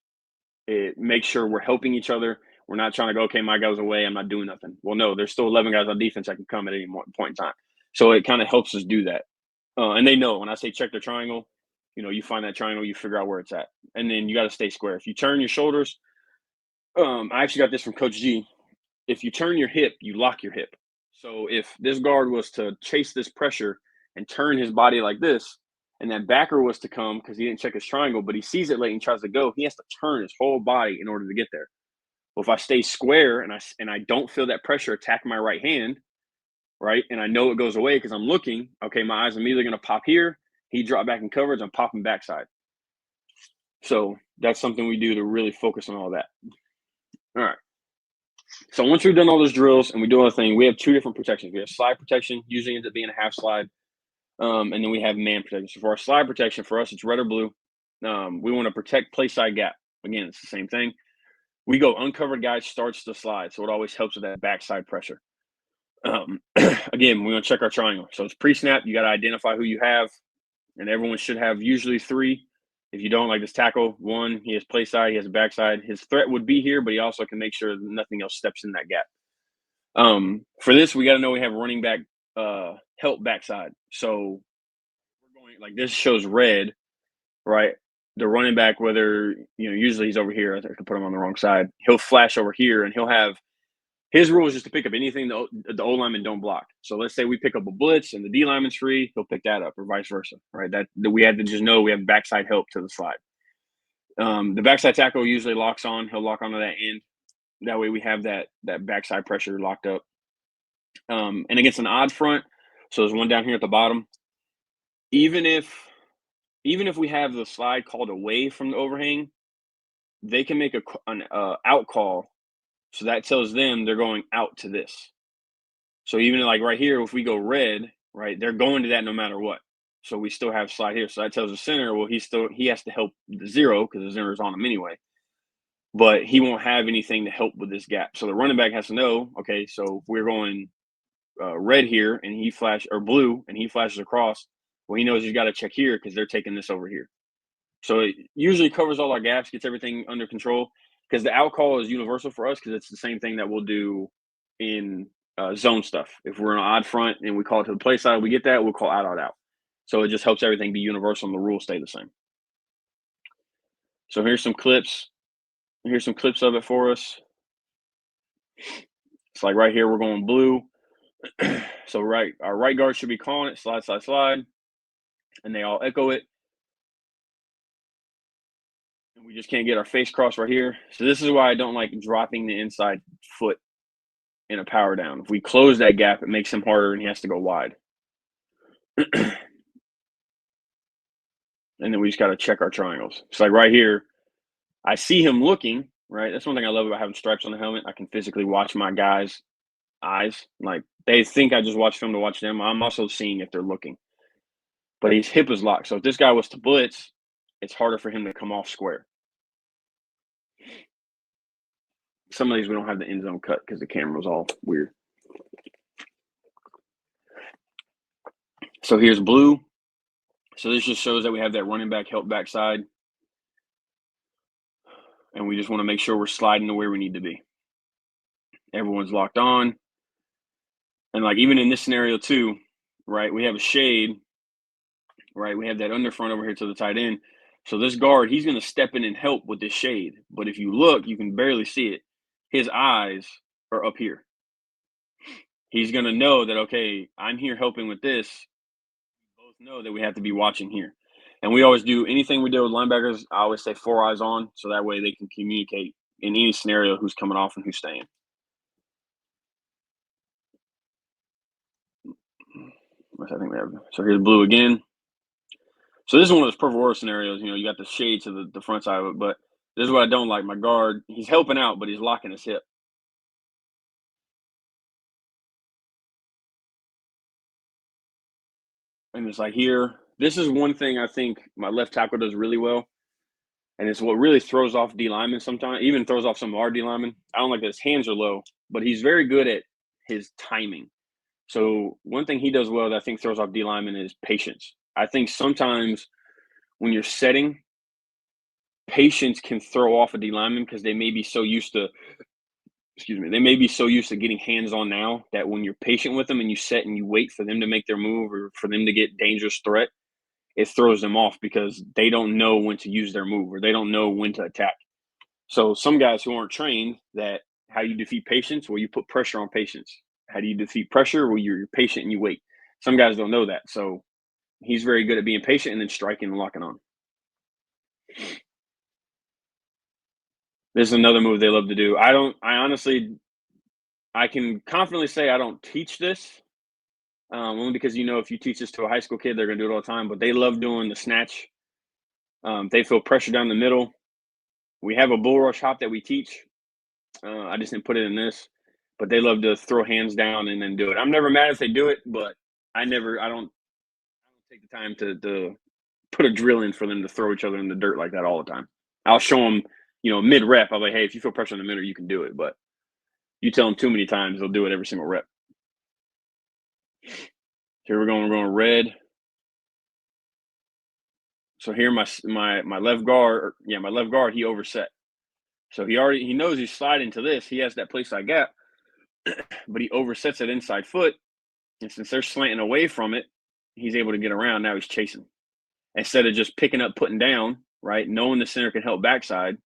It makes sure we're helping each other. We're not trying to go, okay, my guy's away, I'm not doing nothing. Well, no, there's still 11 guys on defense that can come at any point in time. So it kind of helps us do that. And they know when I say check the triangle, you find that triangle, you figure out where it's at. And then you got to stay square. If you turn your shoulders, I actually got this from Coach G. If you turn your hip, you lock your hip. So if this guard was to chase this pressure and turn his body like this, and that backer was to come because he didn't check his triangle, but he sees it late and tries to go, he has to turn his whole body in order to get there. Well, if I stay square and I don't feel that pressure attack my right hand, right, and I know it goes away because I'm looking, okay, my eyes are immediately going to pop here. He dropped back in coverage, I'm popping backside. So that's something we do to really focus on all that. All right. So once we've done all those drills and we do all the thing, we have two different protections. We have slide protection, usually ends up being a half slide. And then we have man protection. So for our slide protection, for us, it's red or blue. We want to protect play side gap. Again, it's the same thing. we go uncovered guy starts the slide. So it always helps with that backside pressure. Again, we're going to check our triangle. So it's pre-snap. You got to identify who you have. And everyone should have usually 3. If you don't, like this tackle, 1, he has play side, he has a backside. His threat would be here, but he also can make sure nothing else steps in that gap. For this, we got to know we have running back help backside. So we're going like this shows red, right? The running back, whether usually he's over here. I have to put him on the wrong side. He'll flash over here, and he'll have his rule is just to pick up anything the O linemen don't block. So let's say we pick up a blitz and the D lineman's free, he'll pick that up, or vice versa, right? That we had to just know we have backside help to the slide. The backside tackle usually locks on. He'll lock onto that end. That way we have that backside pressure locked up. And against an odd front, so there's one down here at the bottom. Even if we have the slide called away from the overhang, they can make an out call. So that tells them they're going out to this. So even like right here, if we go red, right, they're going to that no matter what. So we still have slide here. So that tells the center, well, he has to help the 0 because the center is on him anyway. But he won't have anything to help with this gap. So the running back has to know, okay, so if we're going red here and he or blue and he flashes across, well, he knows he's got to check here because they're taking this over here. So it usually covers all our gaps, gets everything under control. Because the out call is universal for us because it's the same thing that we'll do in zone stuff. If we're in an odd front and we call it to the play side, we get that, we'll call out. So it just helps everything be universal and the rules stay the same. So here's some clips. Here's some clips of it for us. It's like right here, we're going blue. So our right guard should be calling it, slide, slide, slide. And they all echo it. And we just can't get our face crossed right here. So this is why I don't like dropping the inside foot in a power down. If we close that gap, it makes him harder and he has to go wide. And then we just got to check our triangles. It's like right here, I see him looking, right? That's one thing I love about having stripes on the helmet. I can physically watch my guys' eyes. Like they think I just watch film to watch them. I'm also seeing if they're looking. But his hip is locked. So if this guy was to blitz, it's harder for him to come off square. Some of these we don't have the end zone cut because the camera's all weird. So here's blue. So this just shows that we have that running back help backside. And we just want to make sure we're sliding to where we need to be. Everyone's locked on. And like even in this scenario too, right, we have a shade, right? We have that under front over here to the tight end. So this guard, he's going to step in and help with this shade. But if you look, you can barely see it. His eyes are up here. He's going to know that, okay, I'm here helping with this. We both know that we have to be watching here. And we always do anything we do with linebackers, I always say 4 eyes on, so that way they can communicate in any scenario who's coming off and who's staying. I think we have. So here's blue again. So this is one of those perfect world scenarios. You got the shade to the front side of it, but this is what I don't like. My guard, he's helping out, but he's locking his hip. And it's like here, this is one thing I think my left tackle does really well. And it's what really throws off D linemen sometimes, even throws off some of our D linemen. I don't like that his hands are low, but he's very good at his timing. So one thing he does well that I think throws off D linemen is patience. I think sometimes when you're setting, patience can throw off a D lineman because they may be so used to getting hands on now that when you're patient with them and you set and you wait for them to make their move or for them to get dangerous threat, it throws them off because they don't know when to use their move or they don't know when to attack. So some guys who aren't trained, that how you defeat patience, well, you put pressure on patience. How do you defeat pressure? Well, you're patient and you wait. Some guys don't know that. So he's very good at being patient and then striking and locking on. This is another move they love to do. I can confidently say I don't teach this. Only because if you teach this to a high school kid, they're going to do it all the time. But they love doing the snatch. They feel pressure down the middle. We have a bull rush hop that we teach. I just didn't put it in this. But they love to throw hands down and then do it. I'm never mad if they do it, but I don't take the time to put a drill in for them to throw each other in the dirt like that all the time. I'll show them mid rep, I'm like, hey, if you feel pressure in the middle, you can do it. But you tell them too many times, they'll do it every single rep. Here we're going red. So here my left guard, my left guard, he overset. So he knows he's sliding to this. He has that play side gap, but he oversets that inside foot. And since they're slanting away from it, he's able to get around. Now he's chasing. Instead of just picking up, putting down, right? Knowing the center can help backside.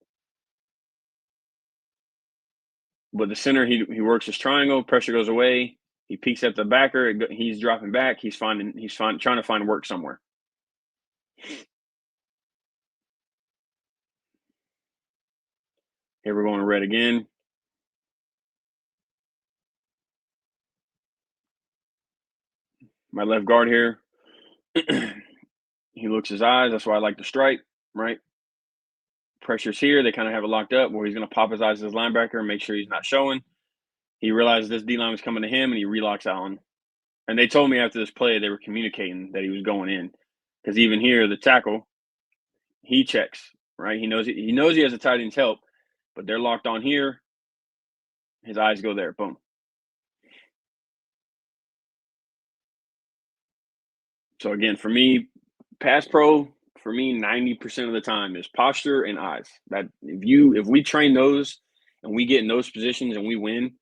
But the center, he works his triangle, pressure goes away. He peeks at the backer. He's dropping back. He's trying to find work somewhere. Here we're going red again. My left guard here. He looks his eyes. That's why I like to strike, right? Pressure's here. They kind of have it locked up where he's going to pop his eyes to his linebacker and make sure he's not showing. He realizes this D-line was coming to him, and he relocks Allen. And they told me after this play they were communicating that he was going in. Because even here, the tackle, he checks, right? He knows he has a tight end's help, but they're locked on here. His eyes go there. Boom. So again, for me, pass pro, 90% of the time is posture and eyes. That if we train those and we get in those positions and we win,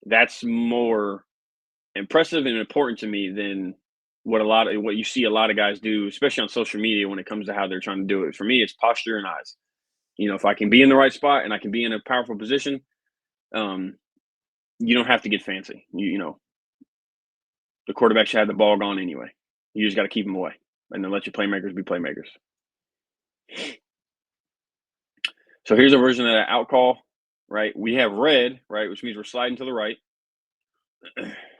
that's more impressive and important to me than what you see a lot of guys do, especially on social media when it comes to how they're trying to do it. For me, it's posture and eyes. If I can be in the right spot and I can be in a powerful position, you don't have to get fancy. The quarterback should have the ball gone anyway. You just got to keep them away and then let your playmakers be playmakers. So here's a version of that out call, right? We have red, right, which means we're sliding to the right.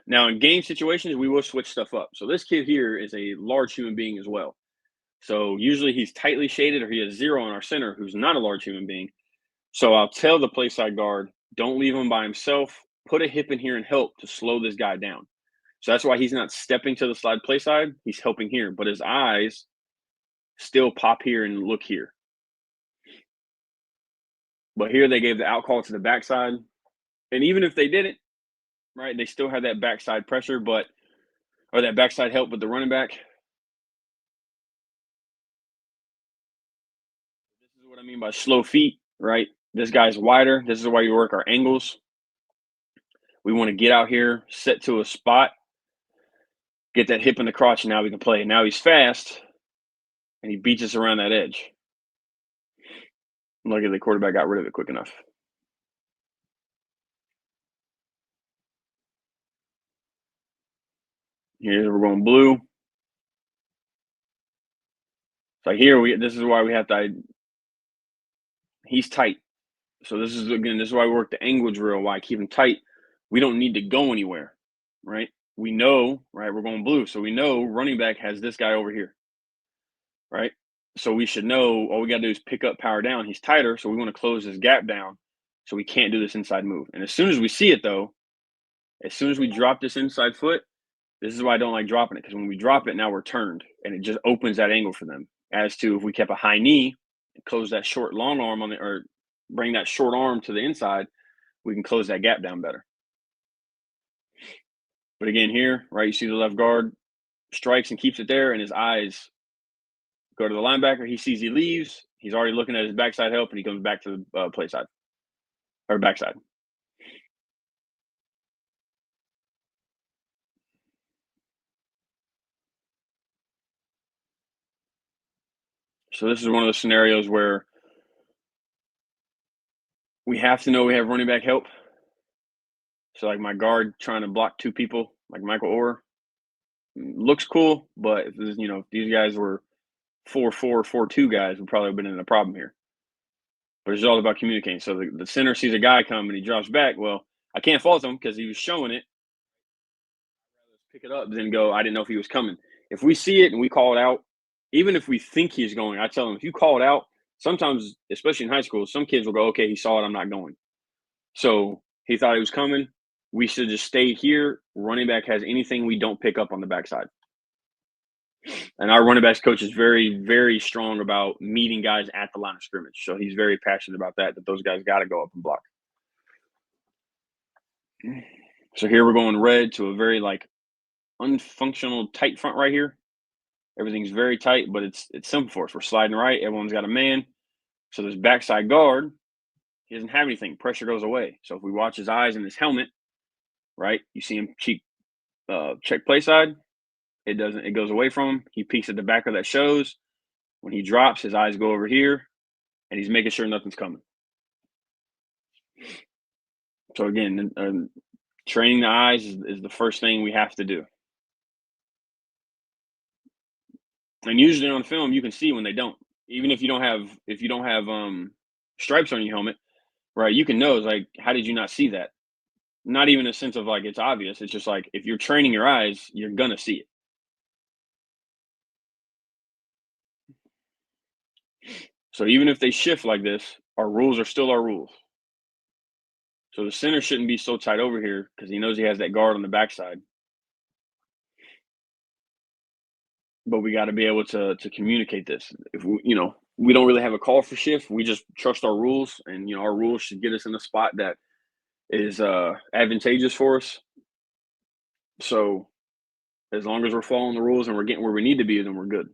Now, in game situations, we will switch stuff up. So this kid here is a large human being as well. So usually he's tightly shaded or he has 0 on our center who's not a large human being. So I'll tell the play side guard, don't leave him by himself. Put a hip in here and help to slow this guy down. So that's why he's not stepping to the slide play side. He's helping here, but his eyes still pop here and look here. But here they gave the out call to the backside. And even if they didn't, right, they still had that backside pressure, or that backside help with the running back. This is what I mean by slow feet, right? This guy's wider. This is why you work our angles. We want to get out here, set to a spot, get that hip in the crotch, and now we can play. Now he's fast, and he beats us around that edge. Look at the quarterback got rid of it quick enough. Here we're going blue. So here this is why we have to. He's tight. So this is why we work the angle drill. Why I keep him tight. We don't need to go anywhere, right? We know, right? We're going blue, so we know running back has this guy over here, right? So we should know all we got to do is pick up, power down. He's tighter, so we want to close this gap down so we can't do this inside move. And as soon as we see it, though, as soon as we drop this inside foot, this is why I don't like dropping it, because when we drop it, now we're turned, and it just opens that angle for them. As to if we kept a high knee and close that short long arm or bring that short arm to the inside, we can close that gap down better. But again, here, right, you see the left guard strikes and keeps it there, and his eyes go to the linebacker. He sees he leaves. He's already looking at his backside help, and he comes back to the play side or backside. So this is one of those scenarios where we have to know we have running back help. So like my guard trying to block 2 people, like Michael Orr, looks cool, but if these guys were 4-4, 4-2 guys, would probably have been in a problem here. But it's all about communicating. So the center sees a guy come and he drops back. Well, I can't fault him because he was showing it. I'd rather pick it up than go, I didn't know if he was coming. If we see it and we call it out, even if we think he's going, I tell him, if you call it out, sometimes, especially in high school, some kids will go, okay, he saw it, I'm not going. So he thought he was coming. We should just stay here. Running back has anything we don't pick up on the backside. And our running backs coach is very, very strong about meeting guys at the line of scrimmage. So he's very passionate about that those guys got to go up and block. So here we're going red to a very like unfunctional tight front right here. Everything's very tight, but it's simple for us. We're sliding right. Everyone's got a man. So this backside guard, he doesn't have anything. Pressure goes away. So if we watch his eyes and his helmet, right, you see him check play side. It goes away from him. He peeks at the back of that shows. When he drops, his eyes go over here, and he's making sure nothing's coming. So again, training the eyes is the first thing we have to do. And usually on film, you can see when they don't. Even if you don't have stripes on your helmet, right? You can know, it's like, how did you not see that? Not even a sense of like it's obvious. It's just like if you're training your eyes, you're gonna see it. So even if they shift like this, our rules are still our rules. So the center shouldn't be so tight over here because he knows he has that guard on the backside. But we got to be able to communicate this. If we don't really have a call for shift, we just trust our rules, and our rules should get us in a spot that is advantageous for us. So as long as we're following the rules and we're getting where we need to be, then we're good.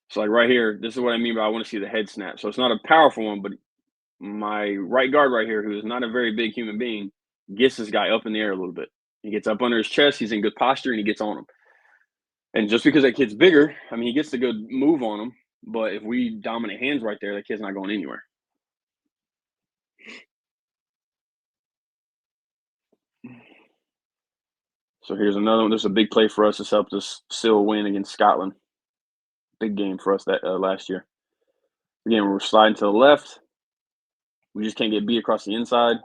So like right here, this is what I mean by I want to see the head snap. So it's not a powerful one, but my right guard right here, who is not a very big human being, gets this guy up in the air a little bit. He gets up under his chest, he's in good posture, and he gets on him. And just because that kid's bigger, I mean, he gets the good move on him, but if we dominate hands right there, that kid's not going anywhere. So here's another one. This is a big play for us. This helped us seal a win against Scotland. Big game for us that last year. Again, we're sliding to the left. We just can't get beat across the inside.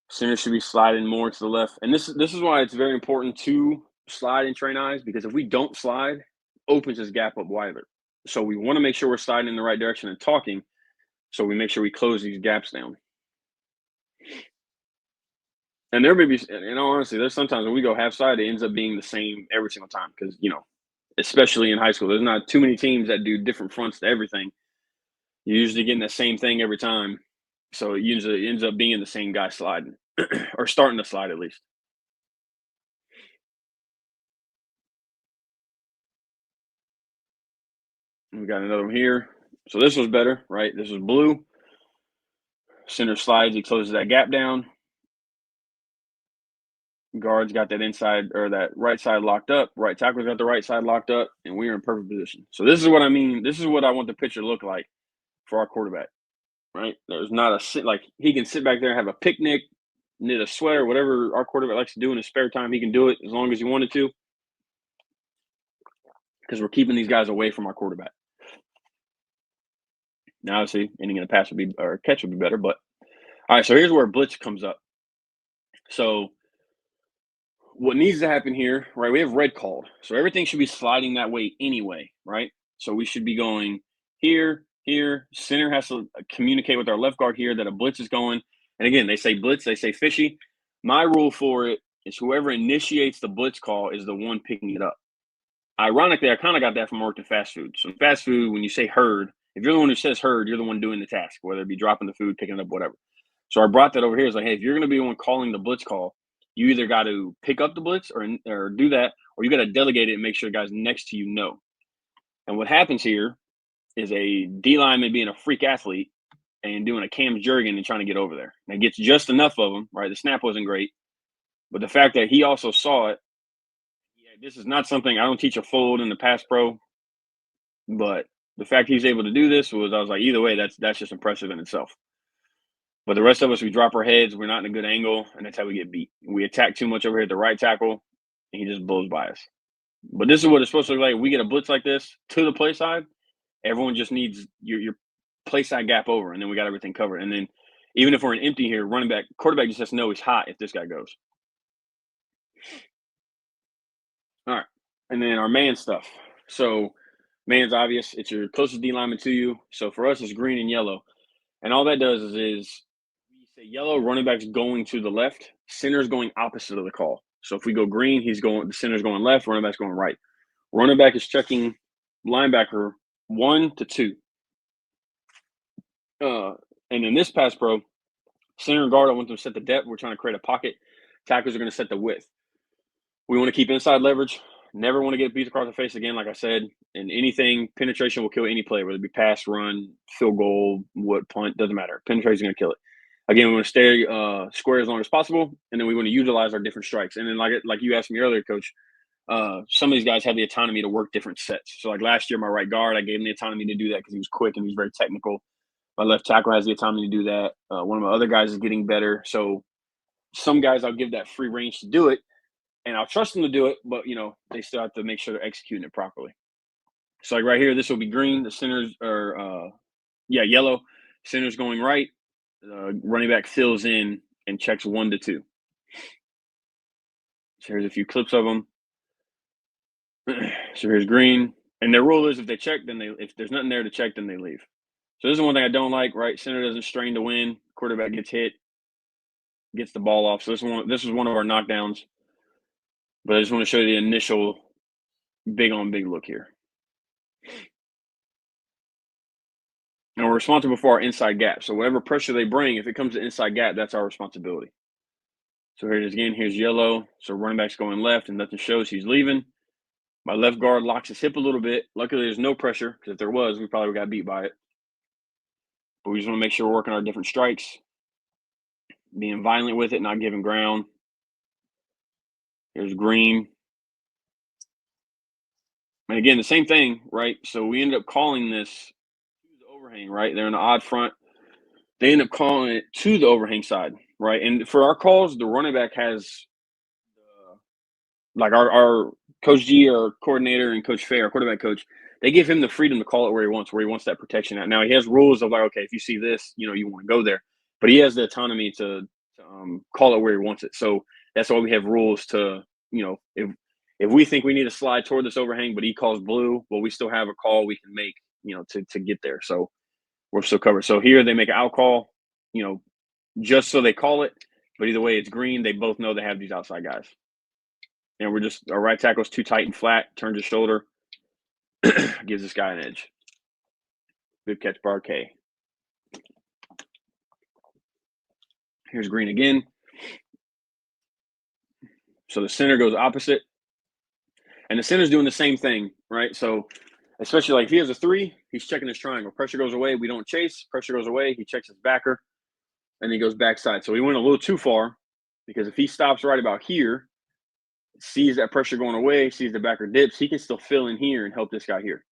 Center should be sliding more to the left. And this is why it's very important to slide and train eyes, because if we don't slide, opens this gap up wider. So we want to make sure we're sliding in the right direction and talking, so we make sure we close these gaps down. And there may be, in all honesty, there's sometimes when we go half side, it ends up being the same every single time because, especially in high school, there's not too many teams that do different fronts to everything. You're usually getting the same thing every time. So it usually ends up being the same guy sliding or starting to slide at least. We got another one here. So this was better, right? This was blue. Center slides, he closes that gap down. Guards got that inside or that right side locked up. Right tackle's got the right side locked up, and we're in perfect position. So this is what I mean. This is what I want the picture to look like for our quarterback, right? There's not a sit like he can sit back there and have a picnic, knit a sweater, whatever our quarterback likes to do in his spare time. He can do it as long as he wanted to, because we're keeping these guys away from our quarterback. Now, obviously, ending in a pass would be or catch would be better. But all right, so here's where blitz comes up. So what needs to happen here, right? We have red called, so everything should be sliding that way anyway, right? So we should be going here, here. Center has to communicate with our left guard here that a blitz is going. And again, they say blitz, they say fishy. My rule for it is whoever initiates the blitz call is the one picking it up. Ironically, I kind of got that from work in fast food. So in fast food, when you say herd, if you're the one who says herd, you're the one doing the task, whether it be dropping the food, picking it up, whatever. So I brought that over here. It's like, hey, if you're going to be the one calling the blitz call, you either got to pick up the blitz or do that, or you got to delegate it and make sure guys next to you know. And what happens here is a D lineman being a freak athlete and doing a Cam Jurgen and trying to get over there. And it gets just enough of them, right? The snap wasn't great, but the fact that he also saw it, this is not something I don't teach a fold in the pass pro, but the fact he's able to do this I was like, either way, that's just impressive in itself. But the rest of us, we drop our heads, we're not in a good angle, and that's how we get beat. We attack too much over here at the right tackle, and he just blows by us. But this is what it's supposed to look like. We get a blitz like this to the play side, everyone just needs your play side gap over, and then we got everything covered. And then even if we're in empty here, quarterback just has to know he's hot if this guy goes. All right. And then our man stuff. So man's obvious. It's your closest D lineman to you. So for us, it's green and yellow. And all that does is we say yellow, running back's going to the left, center's going opposite of the call. So if we go green, the center's going left, running back's going right. Running back is checking linebacker 1 to 2. And in this pass pro, center and guard, I want them to set the depth. We're trying to create a pocket. Tackles are going to set the width. We want to keep inside leverage. Never want to get beat across the face again, like I said. And anything, penetration will kill any play, whether it be pass, run, field goal, punt, doesn't matter. Penetration is going to kill it. Again, we want to stay square as long as possible, and then we want to utilize our different strikes. And then, like you asked me earlier, Coach, some of these guys have the autonomy to work different sets. So, like last year, my right guard, I gave him the autonomy to do that because he was quick and he was very technical. My left tackle has the autonomy to do that. One of my other guys is getting better. So, some guys I'll give that free range to do it, and I'll trust them to do it, but, they still have to make sure they're executing it properly. So, like right here, this will be green. The centers are, yellow. Center's going right. Running back fills in and checks 1 to 2. So here's a few clips of them. So here's green. And their rule is if they check, if there's nothing there to check, then they leave. So this is one thing I don't like, right? Center doesn't strain to win. Quarterback gets hit, gets the ball off. So this is one of our knockdowns. But I just want to show you the initial big on big look here. And we're responsible for our inside gap. So whatever pressure they bring, if it comes to inside gap, that's our responsibility. So here it is again. Here's yellow. So running back's going left, and nothing shows he's leaving. My left guard locks his hip a little bit. Luckily, there's no pressure, because if there was, we probably got beat by it. But we just want to make sure we're working our different strikes, being violent with it, not giving ground. Here's green. And again, the same thing, right? So we ended up calling this to the overhang, right? They're in the odd front. They end up calling it to the overhang side, right? And for our calls, the running back has, like our Coach G, our coordinator, and Coach Fair, our quarterback coach, they give him the freedom to call it where he wants that protection at. Now, he has rules of like, okay, if you see this, you want to go there. But he has the autonomy to call it where he wants it. So that's why we have rules to, if we think we need to slide toward this overhang, but he calls blue, well, we still have a call we can make, to get there. So we're still covered. So here they make an out call, just so they call it. But either way, it's green. They both know they have these outside guys. And our right tackle's too tight and flat, turns his shoulder, gives this guy an edge. Good catch, Bar K. Here's green again. So the center goes opposite. And the center's doing the same thing, right? So especially like if he has a 3, he's checking his triangle. Pressure goes away, we don't chase. Pressure goes away, he checks his backer, and he goes backside. So he went a little too far, because if he stops right about here, sees that pressure going away, sees the backer dips, he can still fill in here and help this guy here.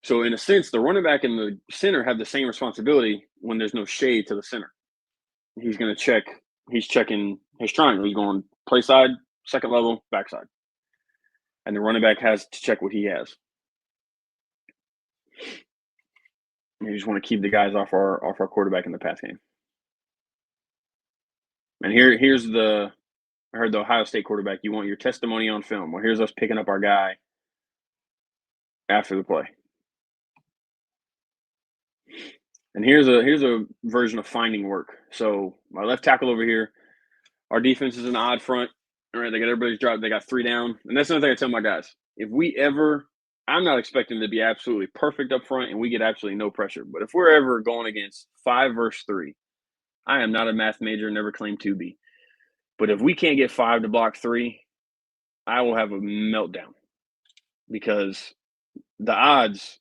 So in a sense, the running back and the center have the same responsibility when there's no shade to the center. He's going to check. He's checking his triangle. He's going play side, second level, backside. And the running back has to check what he has. You just want to keep the guys off our quarterback in the pass game. And here's I heard the Ohio State quarterback, you want your testimony on film. Well, here's us picking up our guy after the play. And here's a version of finding work. So my left tackle over here, our defense is an odd front. All right, they got everybody's dropped. They got 3 down. And that's another thing I tell my guys. I'm not expecting to be absolutely perfect up front and we get absolutely no pressure. But if we're ever going against 5 versus 3, I am not a math major, never claimed to be. But if we can't get 5 to block 3, I will have a meltdown, because the odds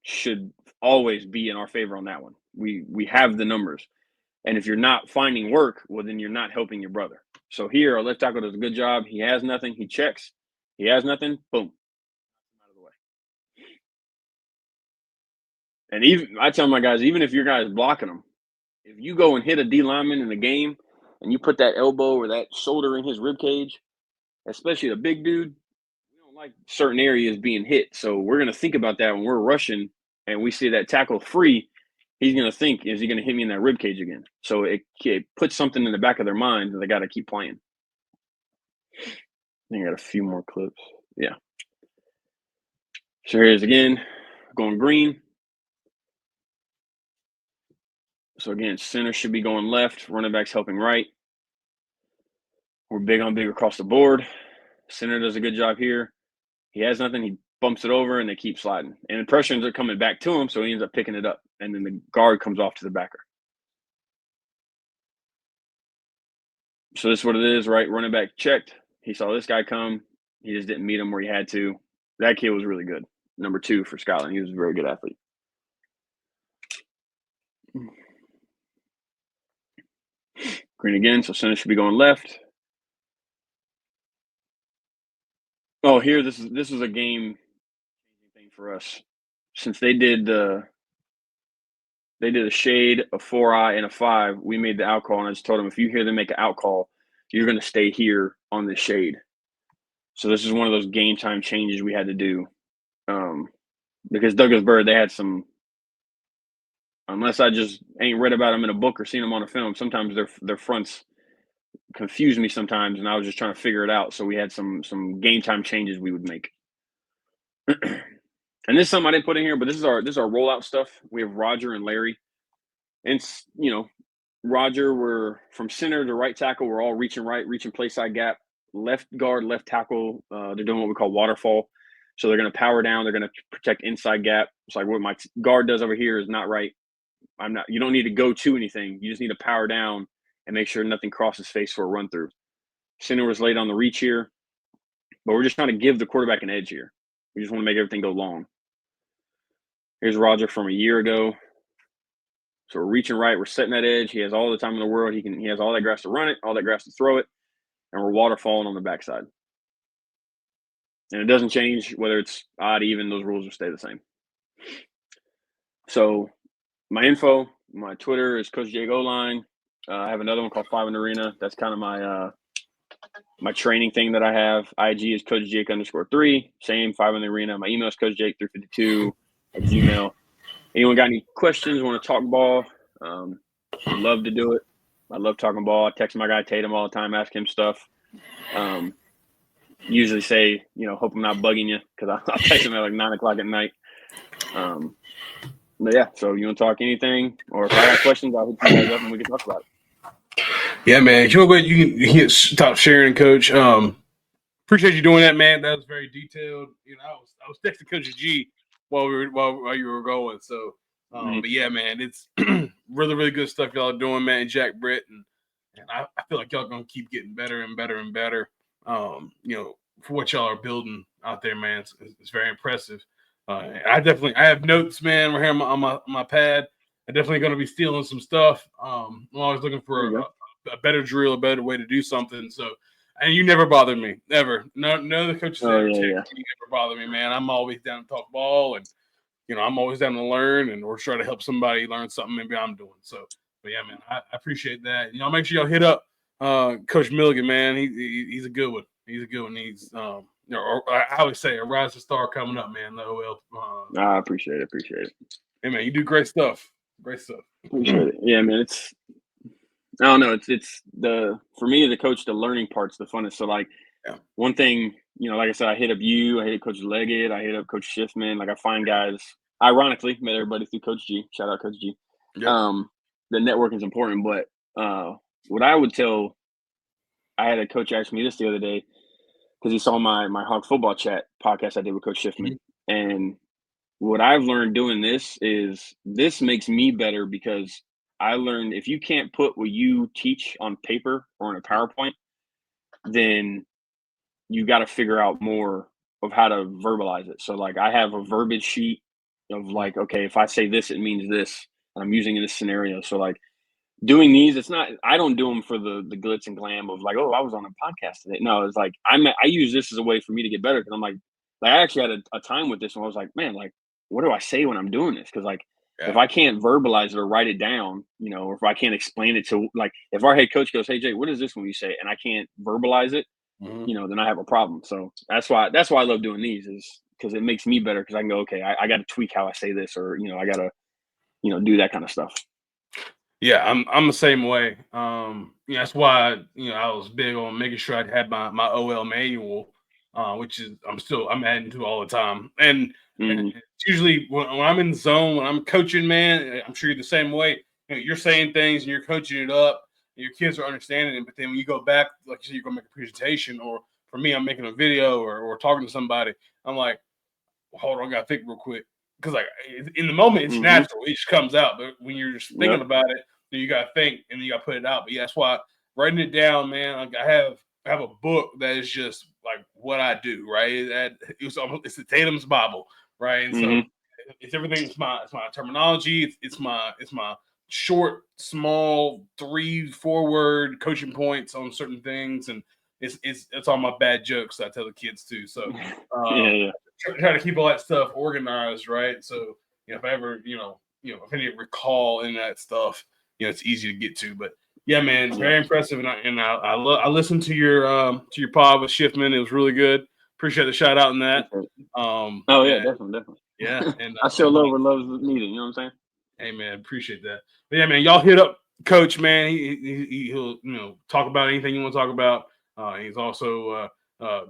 should always be in our favor on that one. We have the numbers. And if you're not finding work, well, then you're not helping your brother. So here, our left tackle does a good job. He has nothing. He checks. He has nothing. Boom. Out of the way. And even I tell my guys, even if your guy's blocking them, if you go and hit a D lineman in the game and you put that elbow or that shoulder in his rib cage, especially the big dude, we don't like certain areas being hit. So we're going to think about that when we're rushing and we see that tackle free. He's going to think, is he going to hit me in that rib cage again? So it puts something in the back of their mind that they got to keep playing. I think I got a few more clips. Yeah. So here's again, going green. So again, center should be going left. Running back's helping right. We're big on big across the board. Center does a good job here. He has nothing. He bumps it over, and they keep sliding. And the pressure ends up coming back to him, so he ends up picking it up. And then the guard comes off to the backer. So this is what it is, right? Running back checked. He saw this guy come. He just didn't meet him where he had to. That kid was really good. Number 2 for Scotland. He was a very good athlete. Green again, so center should be going left. Oh, here, this was a game thing for us. Since they did a shade, a 4-eye, and a 5, we made the out call, and I just told them, if you hear them make an out call, you're going to stay here on the shade. So this is one of those game time changes we had to do. Because Douglas Byrd, they had some, unless I just ain't read about them in a book or seen them on a film, sometimes their fronts confuse me sometimes, and I was just trying to figure it out. So we had some game time changes we would make. And this is something I didn't put in here, but this is our rollout stuff. We have Roger and Larry. And, Roger, we're from center to right tackle. We're all reaching right, reaching play side gap. Left guard, left tackle, they're doing what we call waterfall. So they're going to power down. They're going to protect inside gap. It's like what my guard does over here is not right. You don't need to go to anything. You just need to power down and make sure nothing crosses face for a run through. Center was late on the reach here, but we're just trying to give the quarterback an edge here. We just want to make everything go long. Here's Roger from a year ago. So we're reaching right. We're setting that edge. He has all the time in the world. He has all that grass to run it, all that grass to throw it, and we're waterfalling on the backside. And it doesn't change whether it's odd, even. Those rules will stay the same. So my info, my Twitter is Coach Jacob Line. I have another one called 5 in the Arena. That's kind of my training thing that I have. IG is Coach Jake _3. Same, 5 in the Arena. My email is CoachJake352@gmail. Anyone got any questions? Want to talk ball? Would love to do it. I love talking ball. I text my guy Tatum all the time, ask him stuff. Usually say, hope I'm not bugging you, because I'll text him at like 9 o'clock at night. But yeah, so you want to talk anything, or if I got questions, I'll hit you guys up and we can talk about it. Yeah, man. You can stop sharing, Coach. Appreciate you doing that, man. That was very detailed. I was texting Coach G while you were going. So, but yeah, man, it's really, really good stuff y'all are doing, man. Jack Britt, and I feel like y'all gonna keep getting better and better and better. For what y'all are building out there, man, it's very impressive. I have notes, man, right here on my pad. I'm definitely going to be stealing some stuff. I'm always looking for a better drill, a better way to do something. So, and you never bother me, ever. No, the coaches ever never bother me, man. I'm always down to talk ball, and I'm always down to learn, and or try to help somebody learn something maybe I'm doing. So, but yeah, man, I appreciate that. Make sure y'all hit up Coach Milligan, man. He's a good one. He's a good one. He's I always say a rising star coming up, man. The OL. I appreciate it. Hey, man, you do great stuff. Appreciate it. Yeah, man. I don't know. It's for me as a coach, the learning part's the funnest. So one thing, like I said, I hit up you, I hit Coach Leggett, I hit up Coach Schiffman. Like I find guys. Ironically, met everybody through Coach G. Shout out Coach G. Yep. The networking is important, but what I would tell, I had a coach ask me this the other day because he saw my Hawk Football Chat podcast I did with Coach Schiffman, and what I've learned doing this makes me better, because I learned if you can't put what you teach on paper or in a PowerPoint, then you got to figure out more of how to verbalize it. So I have a verbiage sheet of okay, if I say this, it means this, and I'm using in this scenario. So doing these, it's not, I don't do them for the glitz and glam of oh, I was on a podcast today. No, it's I use this as a way for me to get better, because I'm I actually had a time with this, and I was man, what do I say when I'm doing this? Because if I can't verbalize it or write it down, or if I can't explain it to, if our head coach goes, hey Jay, what is this when you say it, and I can't verbalize it, then I have a problem. So that's why I love doing these, is because it makes me better, because I can go, okay, I got to tweak how I say this, or I got to do that kind of stuff. Yeah, I'm the same way. That's why I was big on making sure I had my OL manual, which is I'm adding to all the time. And it's usually when I'm in the zone, when I'm coaching, man, I'm sure you're the same way. You're saying things and you're coaching it up, your kids are understanding it. But then when you go back, like you said, you're gonna make a presentation, or for me, I'm making a video or talking to somebody. I'm like, well, hold on, I gotta think real quick, because like in the moment it's natural, it just comes out. But when you're just thinking about it, then you gotta think and then you gotta put it out. But yeah, that's why writing it down, man. Like I have a book that is just like what I do, right? It's the Tatum's Bible, right? And so it's everything. It's my terminology. It's my short, small 3-4 word coaching points on certain things, and it's all my bad jokes that I tell the kids too. So try to keep all that stuff organized, right? So if I ever if I need to recall in that stuff, it's easy to get to. But yeah, man, very impressive, and I listened to your pod with Shiftman. It was really good. Appreciate the shout out in that. Definitely. Yeah, and I show love where love's needed. You know what I'm saying? Hey man, appreciate that. But yeah, man, y'all hit up Coach, man. He'll talk about anything you want to talk about. He's also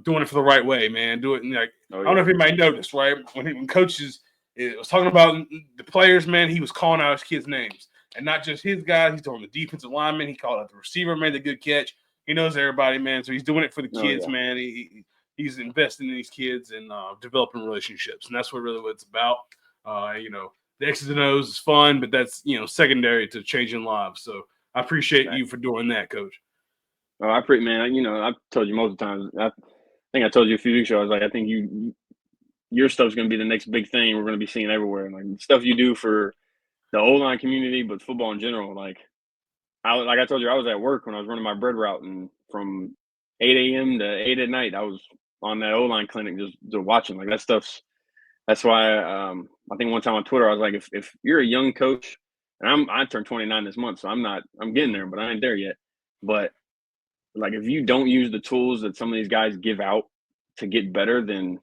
doing it for the right way, man. Do it like I don't know if anybody noticed, right? When coaches was talking about the players, man, he was calling out his kids' names. And not just his guys, he's doing the defensive lineman. He called out the receiver, made a good catch. He knows everybody, man. So he's doing it for the kids, man. He's investing in these kids and developing relationships. And that's what it's about. The X's and O's is fun, but that's secondary to changing lives. So I appreciate you for doing that, Coach. Oh, I appreciate, man. I've told you multiple times. I think I told you a few weeks ago. I was like, I think your stuff's going to be the next big thing we're going to be seeing everywhere. Like the stuff you do for the O-line community, but football in general. Like I told you, I was at work when I was running my bread route, and from 8 a.m. to 8 at night, I was on that O-line clinic just watching. Like that stuff's. That's why I think one time on Twitter I was like, if you're a young coach, and I turned 29 this month, so I'm getting there, but I ain't there yet. But like if you don't use the tools that some of these guys give out to get better, then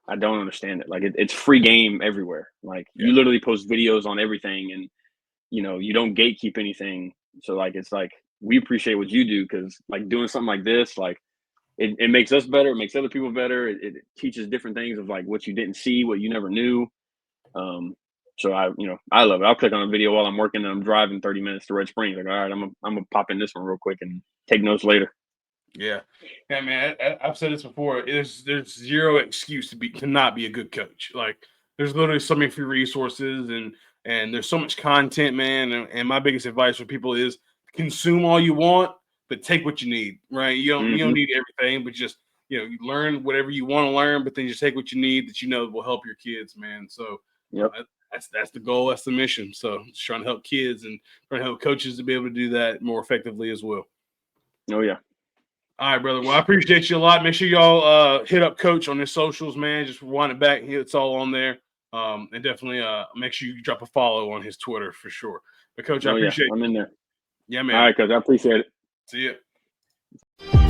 I don't understand it. Like it's free game everywhere. Like you literally post videos on everything, and you don't gatekeep anything. So like it's like we appreciate what you do, because like doing something like this, like it makes us better. It makes other people better. It teaches different things of like what you didn't see, what you never knew. So I love it. I'll click on a video while I'm working and I'm driving 30 minutes to Red Springs. Like, all right, I'm gonna pop in this one real quick and take notes later. Yeah, man. I've said this before. There's zero excuse to not be a good coach. Like there's literally so many free resources and there's so much content, man. And my biggest advice for people is consume all you want, but take what you need. Right? You don't need everything, but just you learn whatever you want to learn, but then just take what you need that will help your kids, man. So that's the goal. That's the mission. So just trying to help kids and trying to help coaches to be able to do that more effectively as well. Oh yeah. All right, brother. Well, I appreciate you a lot. Make sure y'all hit up Coach on his socials, man. Just rewind it back. It's all on there. And definitely make sure you drop a follow on his Twitter for sure. But Coach, I appreciate I'm in there. Yeah, man. All right, Coach. I appreciate it. See ya.